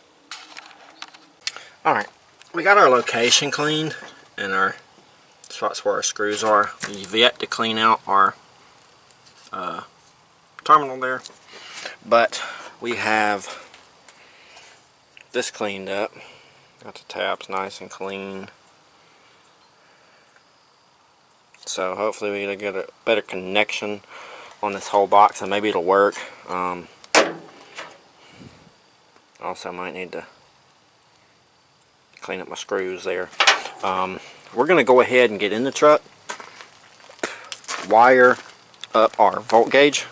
Alright, we got our location cleaned and our spots where our screws are. We've yet to clean out our terminal there, but we have this cleaned up. Got the tabs nice and clean. So hopefully we get a better connection on this whole box, and maybe it'll work. Also might need to clean up my screws there. We're going to go ahead and get in the truck, wire up our volt gauge,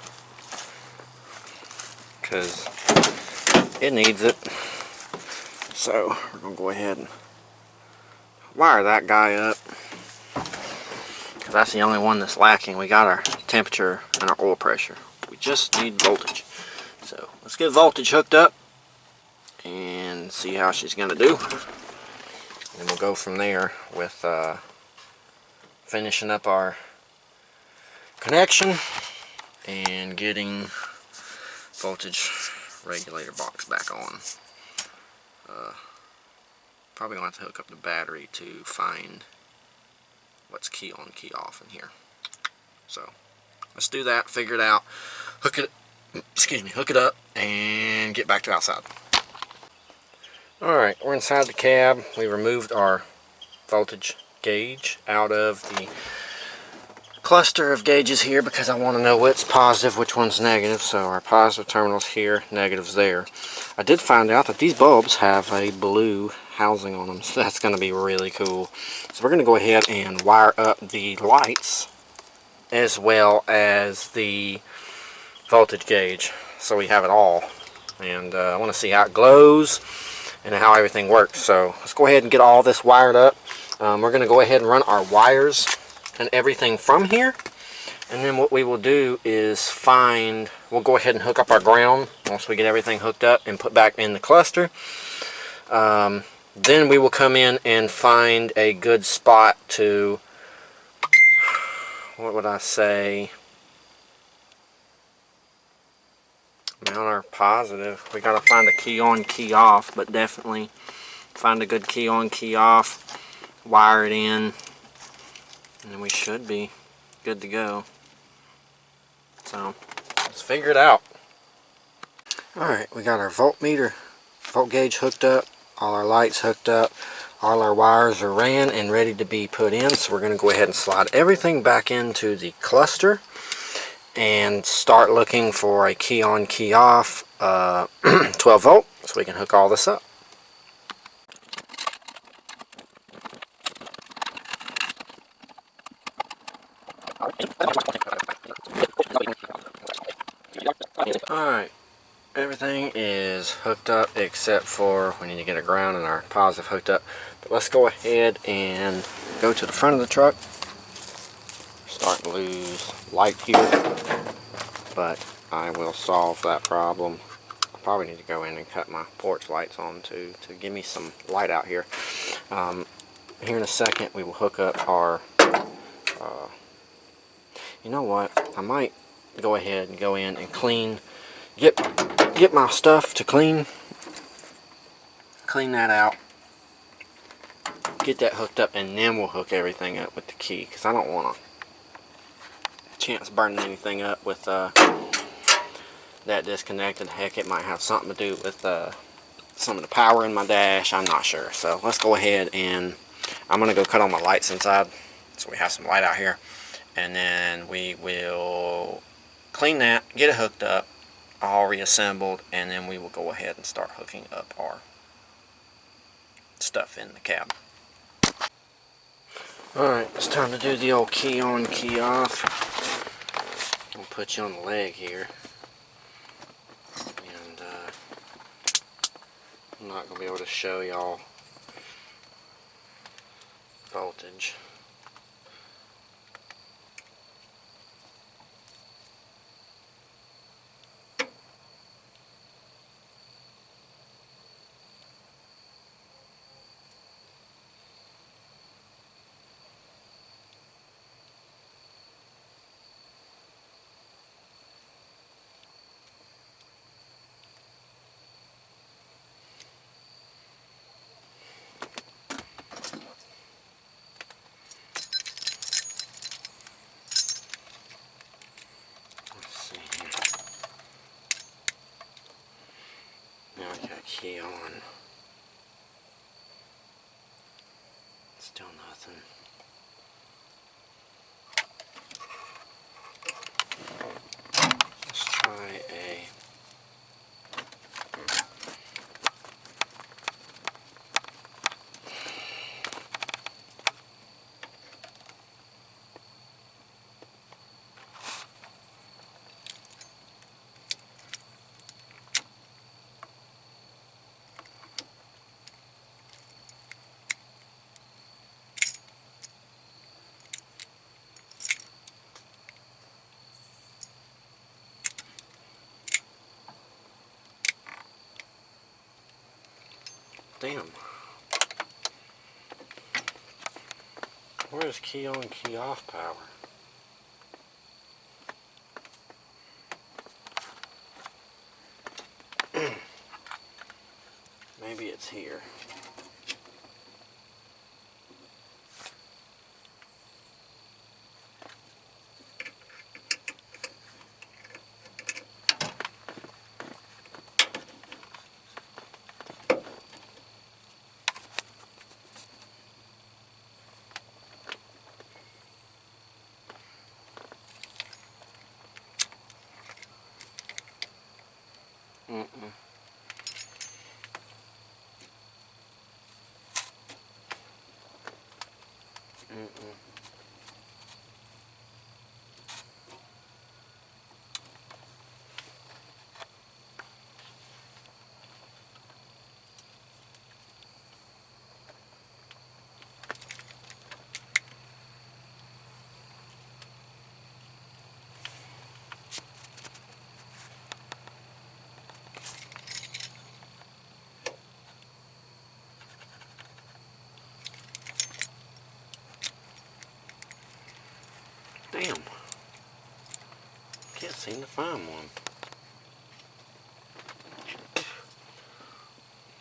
because it needs it. So we're going to go ahead and wire that guy up, because that's the only one that's lacking. We got our temperature and our oil pressure. We just need voltage. So let's get voltage hooked up and see how she's going to do. And we'll go from there with finishing up our connection and getting voltage regulator box back on. Probably going to have to hook up the battery to find what's key on, key off in here. So let's do that, figure it out, hook it up, and get back to outside. Alright, we're inside the cab. We removed our voltage gauge out of the cluster of gauges here because I want to know what's positive, which one's negative. So our positive terminal's here, negative's there. I did find out that these bulbs have a blue housing on them, so that's going to be really cool. So we're going to go ahead and wire up the lights as well as the voltage gauge, so we have it all. And I want to see how it glows and how everything works. So let's go ahead and get all this wired up. We're going to go ahead and run our wires and everything from here, and then what we will do is we'll go ahead and hook up our ground once we get everything hooked up and put back in the cluster. Then we will come in and find a good spot to, what would I say, mount our positive. We got to find a key on, key off, but definitely find a good key on, key off, wire it in, and then we should be good to go. So let's figure it out. Alright, we got our volt gauge hooked up, all our lights hooked up, all our wires are ran and ready to be put in. So we're going to go ahead and slide everything back into the cluster and start looking for a key on, key off 12 volt, so we can hook all this up. Alright, everything is hooked up except for we need to get a ground and our positive hooked up. But let's go ahead and go to the front of the truck. Starting to lose light here, but I will solve that problem. I probably need to go in and cut my porch lights on to give me some light out here. Here in a second we will hook up our you know what, I might go ahead and go in and get my stuff to clean that out, get that hooked up, and then we'll hook everything up with the key, because I don't want a chance burning anything up with that disconnected. Heck, it might have something to do with some of the power in my dash, I'm not sure. So let's go ahead and I'm gonna go cut on my lights inside so we have some light out here, and then we will clean that, get it hooked up, all reassembled, and then we will go ahead and start hooking up our stuff in the cab. Alright, it's time to do the old key on, key off. I'll put you on the leg here, and I'm not going to be able to show y'all voltage. key on. Still nothing. Let's try a damn. Where's key on, key off power? Maybe it's here. Mm-mm. Mm-mm. Damn. Can't seem to find one.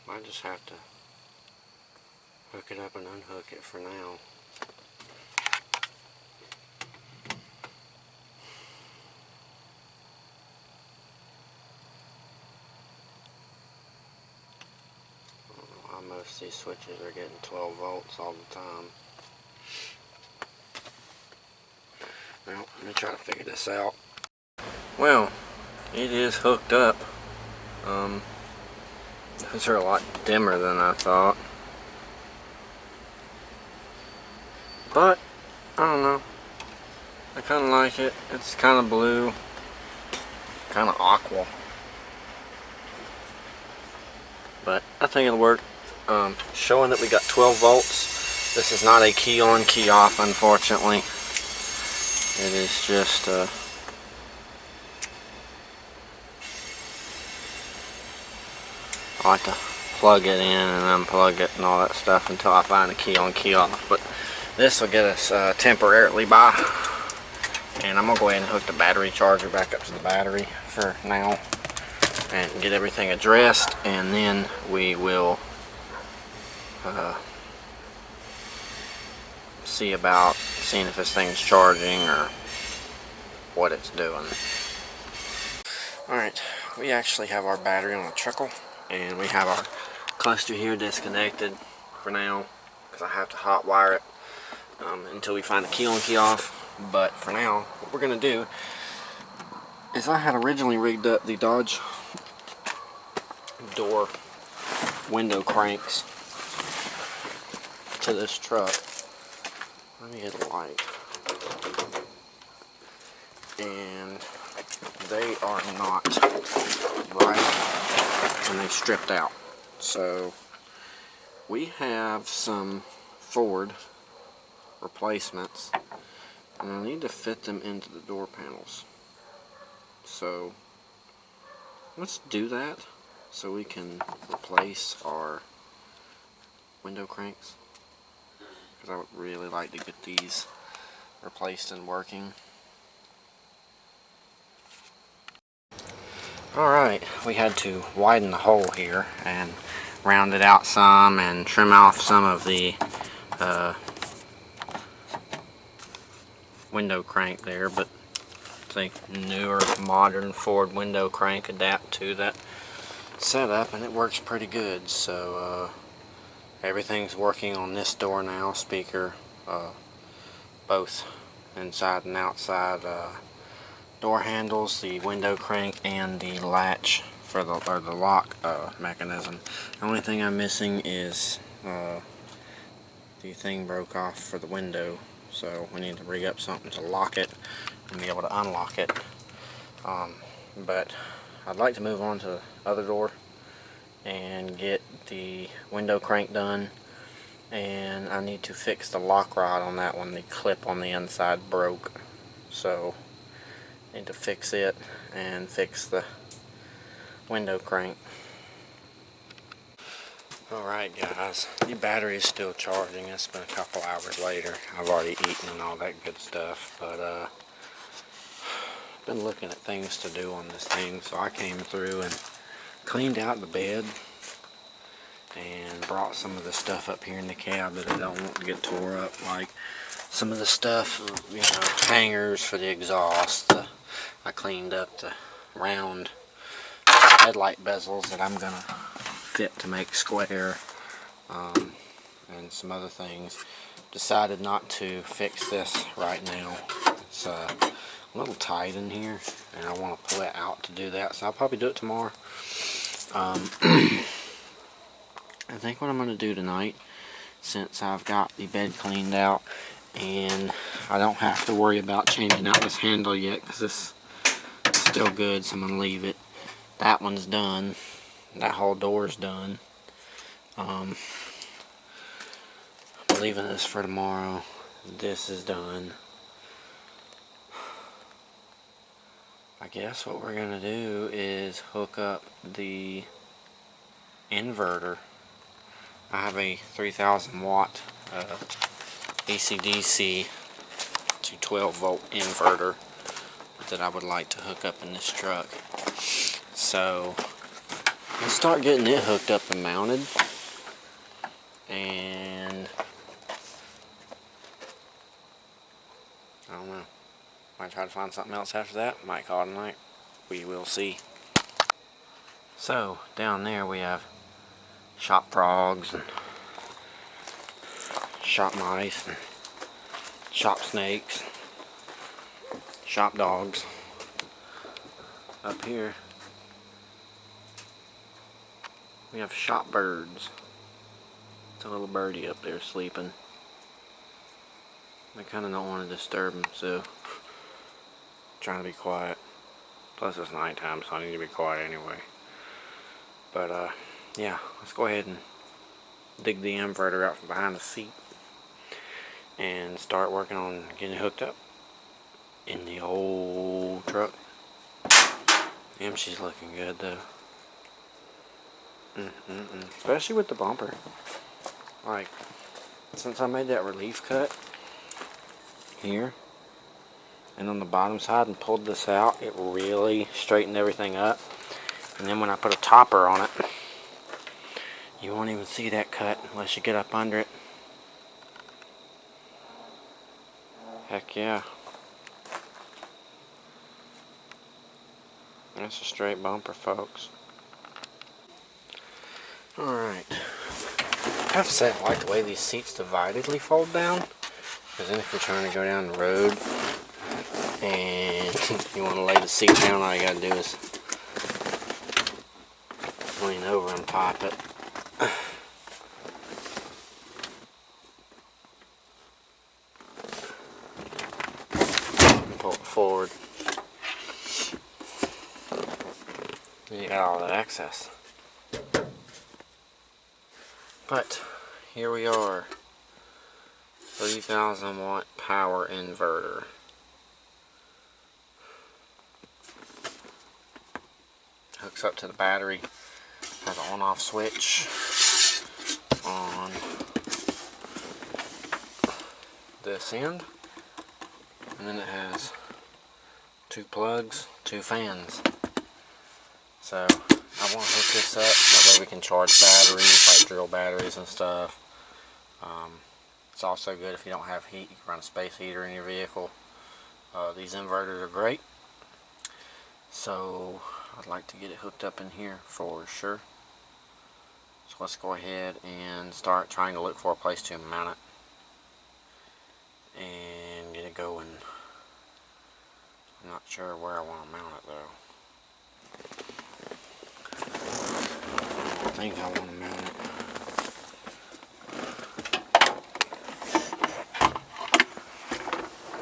I just have to hook it up and unhook it for now. Most of these switches are getting 12 volts all the time. Well, let me try to figure this out. Well, it is hooked up. Those are a lot dimmer than I thought. But, I don't know. I kind of like it. It's kind of blue. Kind of aqua. But I think it'll work. Showing that we got 12 volts. This is not a key on, key off, unfortunately. It is just I like to plug it in and unplug it and all that stuff until I find a key on, key off. But this will get us temporarily by. And I'm going to go ahead and hook the battery charger back up to the battery for now and get everything addressed, and then we will see about seeing if this thing's charging or what it's doing. Alright, we actually have our battery on a trickle, and we have our cluster here disconnected for now because I have to hot wire it until we find a key on, key off. But for now, what we're going to do is I had originally rigged up the Dodge door window cranks to this truck. Let me get a light. And they are not right, and they stripped out. So we have some Ford replacements, and I need to fit them into the door panels. So let's do that so we can replace our window cranks, because I would really like to get these replaced and working. Alright, we had to widen the hole here and round it out some and trim off some of the window crank there, but it's a newer modern Ford window crank adapt to that set up, and it works pretty good. So everything's working on this door now, speaker, both inside and outside door handles, the window crank, and the latch for the lock mechanism. The only thing I'm missing is the thing broke off for the window, so we need to rig up something to lock it and be able to unlock it. But I'd like to move on to the other door and get the window crank done, and I need to fix the lock rod on that one. The clip on the inside broke, so I need to fix it and fix the window crank. Alright guys, the battery is still charging. It's been a couple hours later. I've already eaten and all that good stuff, but been looking at things to do on this thing, so I came through and cleaned out the bed and brought some of the stuff up here in the cab that I don't want to get tore up, like some of the stuff, you know, hangers for the exhaust. I cleaned up the round headlight bezels that I'm gonna fit to make square, and some other things. Decided not to fix this right now. It's a little tight in here, and I want to pull it out to do that, so I'll probably do it tomorrow. I think what I'm going to do tonight, since I've got the bed cleaned out and I don't have to worry about changing out this handle yet because this is still good, so I'm going to leave it. That one's done. That whole door's done. I'm leaving this for tomorrow. This is done. I guess what we're going to do is hook up the inverter. I have a 3,000 watt AC/DC to 12 volt inverter that I would like to hook up in this truck. So let's start getting it hooked up and mounted, and I don't know, might try to find something else after that, might call it a night, we will see. So down there we have shop frogs and shop mice and shop snakes, shop dogs. Up here we have shop birds. It's a little birdie up there sleeping. I kind of don't want to disturb him, so trying to be quiet. Plus it's nighttime, so I need to be quiet anyway. But yeah, let's go ahead and dig the inverter out from behind the seat and start working on getting it hooked up in the old truck. Damn, she's looking good though. Especially with the bumper. Like, since I made that relief cut here and on the bottom side and pulled this out, it really straightened everything up. And then when I put a topper on it, you won't even see that cut unless you get up under it. Heck yeah. That's a straight bumper, folks. Alright. I have to say I like the way these seats dividedly fold down. Because then if you're trying to go down the road and you want to lay the seat down, all you gotta do is lean over and pop it. And pull it forward. You got all that access. But here we are. 3,000 watt power inverter. Hooks up to the battery. Has an on-off switch on this end, and then it has 2 plugs, 2 fans. So I want to hook this up, that way we can charge batteries, like drill batteries and stuff. It's also good if you don't have heat, you can run a space heater in your vehicle. These inverters are great. So I'd like to get it hooked up in here for sure. So let's go ahead and start trying to look for a place to mount it and get it going. I'm not sure where I want to mount it though. I think I want to mount it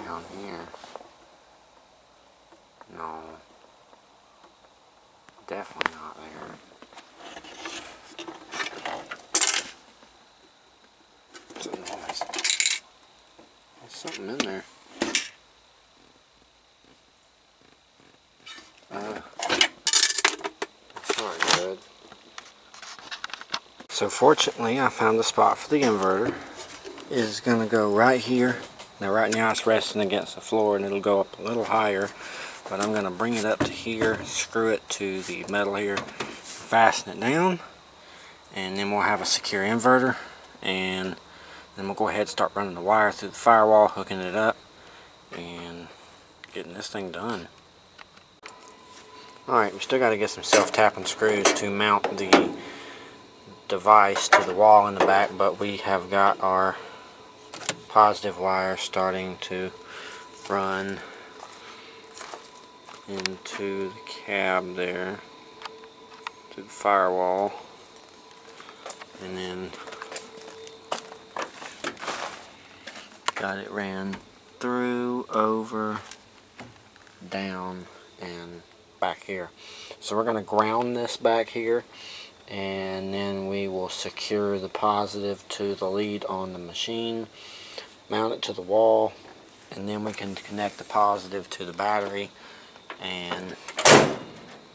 down here. No, definitely not there. What's that noise? There's something in there. That's not good. So fortunately, I found the spot for the inverter. It is going to go right here. Now right now it's resting against the floor and it'll go up a little higher. But I'm going to bring it up to here, screw it to the metal here, fasten it down. And then we'll have a secure inverter. And then we'll go ahead and start running the wire through the firewall, hooking it up, and getting this thing done. Alright, we still got to get some self-tapping screws to mount the device to the wall in the back, but we have got our positive wire starting to run into the cab there, to the firewall, and then got it ran through, over, down, and back here. So we're going to ground this back here, and then we will secure the positive to the lead on the machine, mount it to the wall, and then we can connect the positive to the battery, and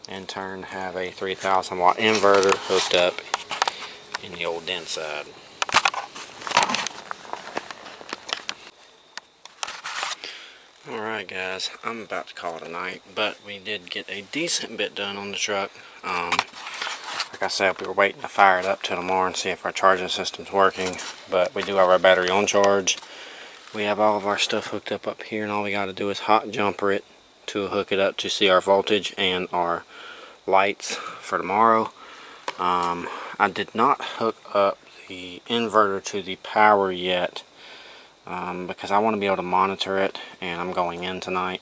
in turn have a 3,000 watt inverter hooked up in the old Dentside. Alright guys, I'm about to call it a night, but we did get a decent bit done on the truck. Like I said, we were waiting to fire it up till tomorrow and see if our charging system's working, but we do have our battery on charge. We have all of our stuff hooked up here, and all we got to do is hot jumper it to hook it up to see our voltage and our lights for tomorrow. I did not hook up the inverter to the power yet, because I want to be able to monitor it, and I'm going in tonight.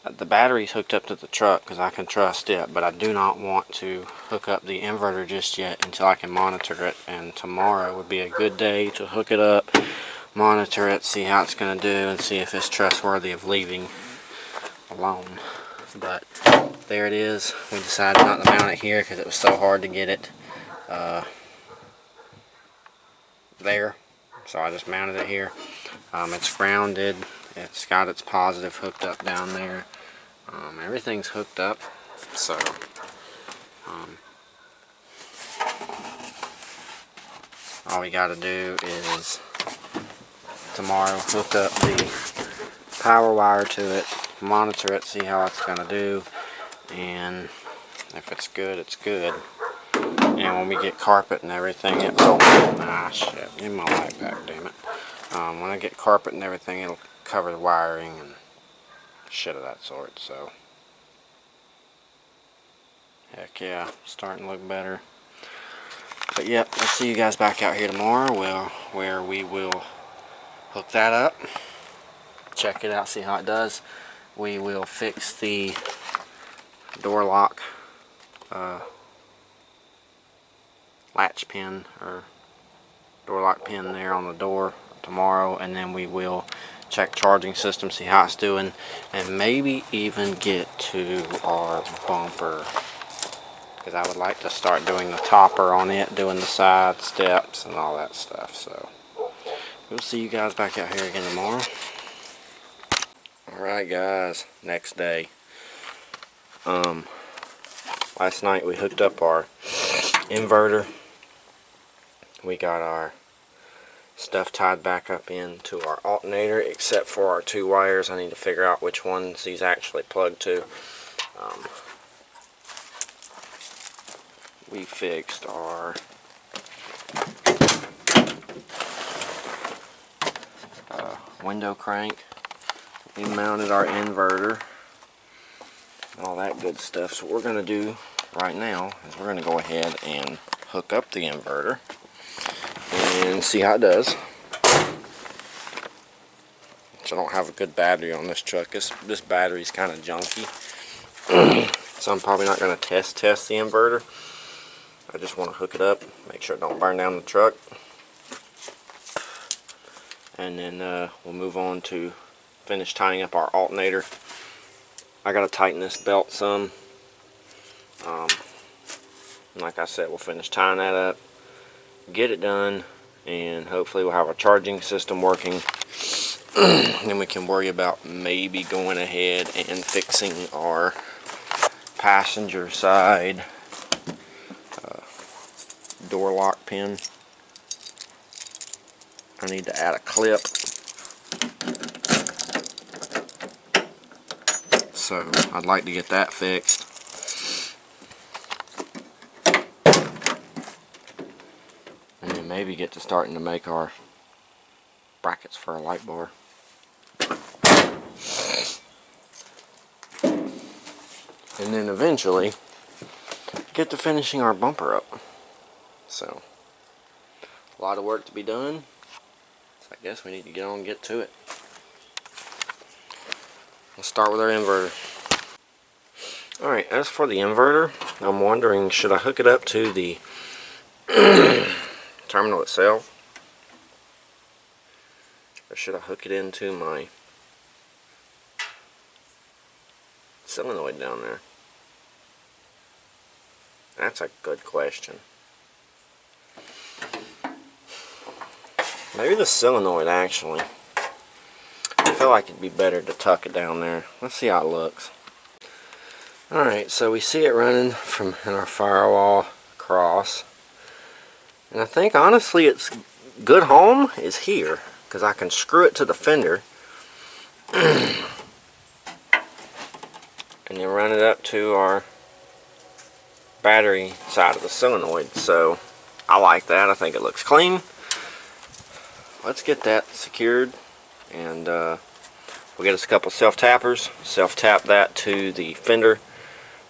The battery's hooked up to the truck because I can trust it, but I do not want to hook up the inverter just yet until I can monitor it, and tomorrow would be a good day to hook it up, monitor it, see how it's going to do, and see if it's trustworthy of leaving alone. But there it is. We decided not to mount it here because it was so hard to get it there, so I just mounted it here. It's grounded, it's got its positive hooked up down there, everything's hooked up, so all we got to do is tomorrow hook up the power wire to it, monitor it, see how it's going to do, and if it's good, it's good. And when we get carpet and everything, shit, give me my light back, damn it. When I get carpet and everything, it'll cover the wiring and shit of that sort, so heck yeah, starting to look better. But yep, I'll see you guys back out here tomorrow where we will hook that up, check it out, see how it does. We will fix the door lock latch pin or door lock pin there on the door tomorrow, and then we will check charging system, see how it's doing, and maybe even get to our bumper, because I would like to start doing the topper on it, doing the side steps and all that stuff. So we'll see you guys back out here again tomorrow. Alright guys, next day. Last night we hooked up our inverter. We got our stuff tied back up into our alternator, except for our two wires. I need to figure out which ones these actually plug to. We fixed our window crank. We mounted our inverter, all that good stuff. So what we're going to do right now is we're going to go ahead and hook up the inverter and see how it does. So I don't have a good battery on this truck. This battery's kind of junky. So I'm probably not going to test the inverter. I just want to hook it up, make sure it don't burn down the truck. And then we'll move on to finish tying up our alternator. I got to tighten this belt some. Like I said, we'll finish tying that up, get it done, and hopefully we'll have our charging system working. And then we can worry about maybe going ahead and fixing our passenger side door lock pin. I need to add a clip. So I'd like to get that fixed. And then maybe get to starting to make our brackets for our light bar. And then eventually get to finishing our bumper up. So a lot of work to be done. So I guess we need to get on and get to it. Let's start with our inverter. Alright, as for the inverter, I'm wondering, should I hook it up to the terminal itself? Or should I hook it into my solenoid down there? That's a good question. Maybe the solenoid, actually. I feel like it'd be better to tuck it down there. Let's see how it looks. Alright, so we see it running from in our firewall across. And I think, honestly, its good home is here, because I can screw it to the fender and then run it up to our battery side of the solenoid. So I like that. I think it looks clean. Let's get that secured, and we'll get us a couple self-tappers, self-tap that to the fender,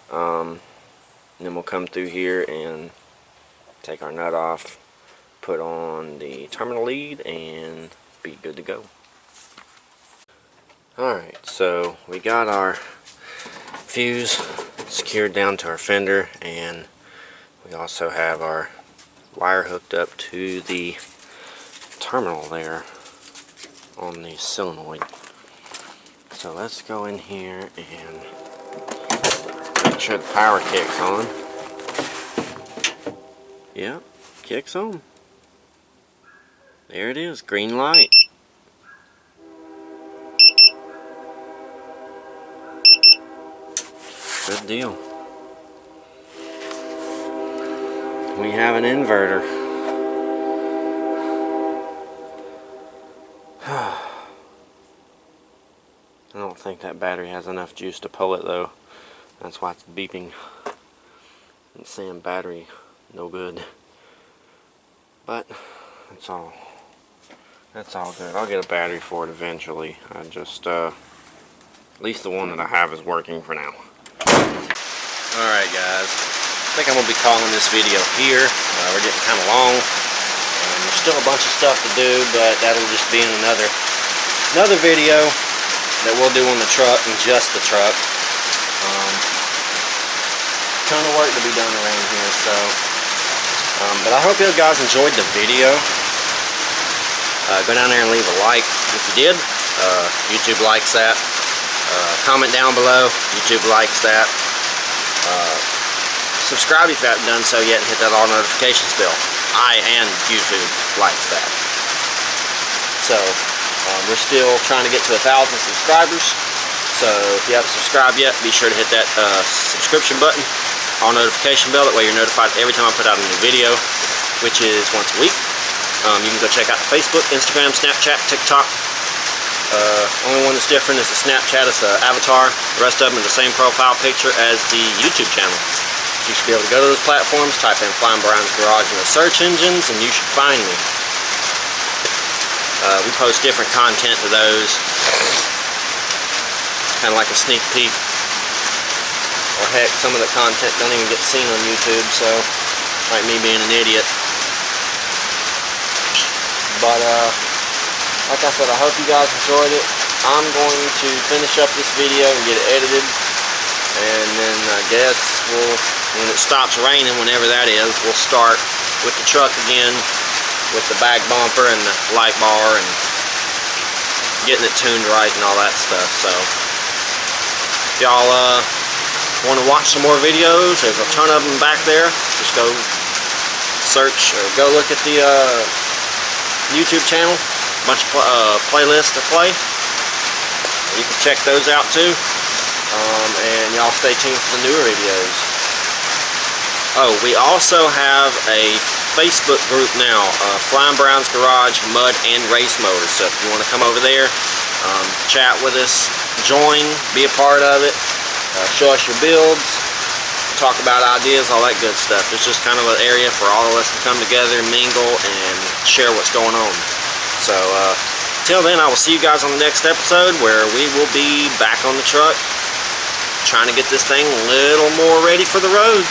and then we'll come through here and take our nut off, put on the terminal lead, and be good to go. Alright, so we got our fuse secured down to our fender, and we also have our wire hooked up to the terminal there on the solenoid. So let's go in here and make sure the power kicks on. Yep, kicks on. There it is, green light. Good deal. We have an inverter. I don't think that battery has enough juice to pull it, though. That's why it's beeping. It's saying battery no good. But that's all good. I'll get a battery for it eventually. I just at least the one that I have is working for now. Alright guys, I think I'm going to be calling this video here. We're getting kind of long. There's still a bunch of stuff to do, but that'll just be in another video that we'll do on the truck, and just the truck. Ton of work to be done around here, so but I hope you guys enjoyed the video. Go down there and leave a like if you did. YouTube likes that. Comment down below. YouTube likes that. Subscribe if you haven't done so yet, and hit that all notifications bell. And YouTube likes that. So we're still trying to get to 1,000 subscribers. So if you haven't subscribed yet, be sure to hit that subscription button, all notification bell. That way you're notified every time I put out a new video, which is once a week. You can go check out Facebook, Instagram, Snapchat, TikTok. Only one that's different is the Snapchat. It's an avatar. The rest of them are the same profile picture as the YouTube channel. You should be able to go to those platforms, type in Flying Brian's Garage in the search engines, and you should find me. We post different content to those, kind of like a sneak peek. or heck, some of the content don't even get seen on YouTube, so like me being an idiot. But like I said, I hope you guys enjoyed it. I'm going to finish up this video and get it edited, and then I guess when it stops raining, whenever that is, we'll start with the truck again, with the back bumper and the light bar and getting it tuned right and all that stuff. So if y'all want to watch some more videos, there's a ton of them back there. Just go search or go look at the YouTube channel. Bunch of playlists to play. You can check those out too. And y'all stay tuned for the newer videos. Oh, we also have a Facebook group now, Flying Brown's Garage Mud and Race Motors. So if you want to come over there, chat with us, join, be a part of it, show us your builds, talk about ideas, all that good stuff. It's just kind of an area for all of us to come together, mingle, and share what's going on. So till then, I will see you guys on the next episode, where we will be back on the truck trying to get this thing a little more ready for the road.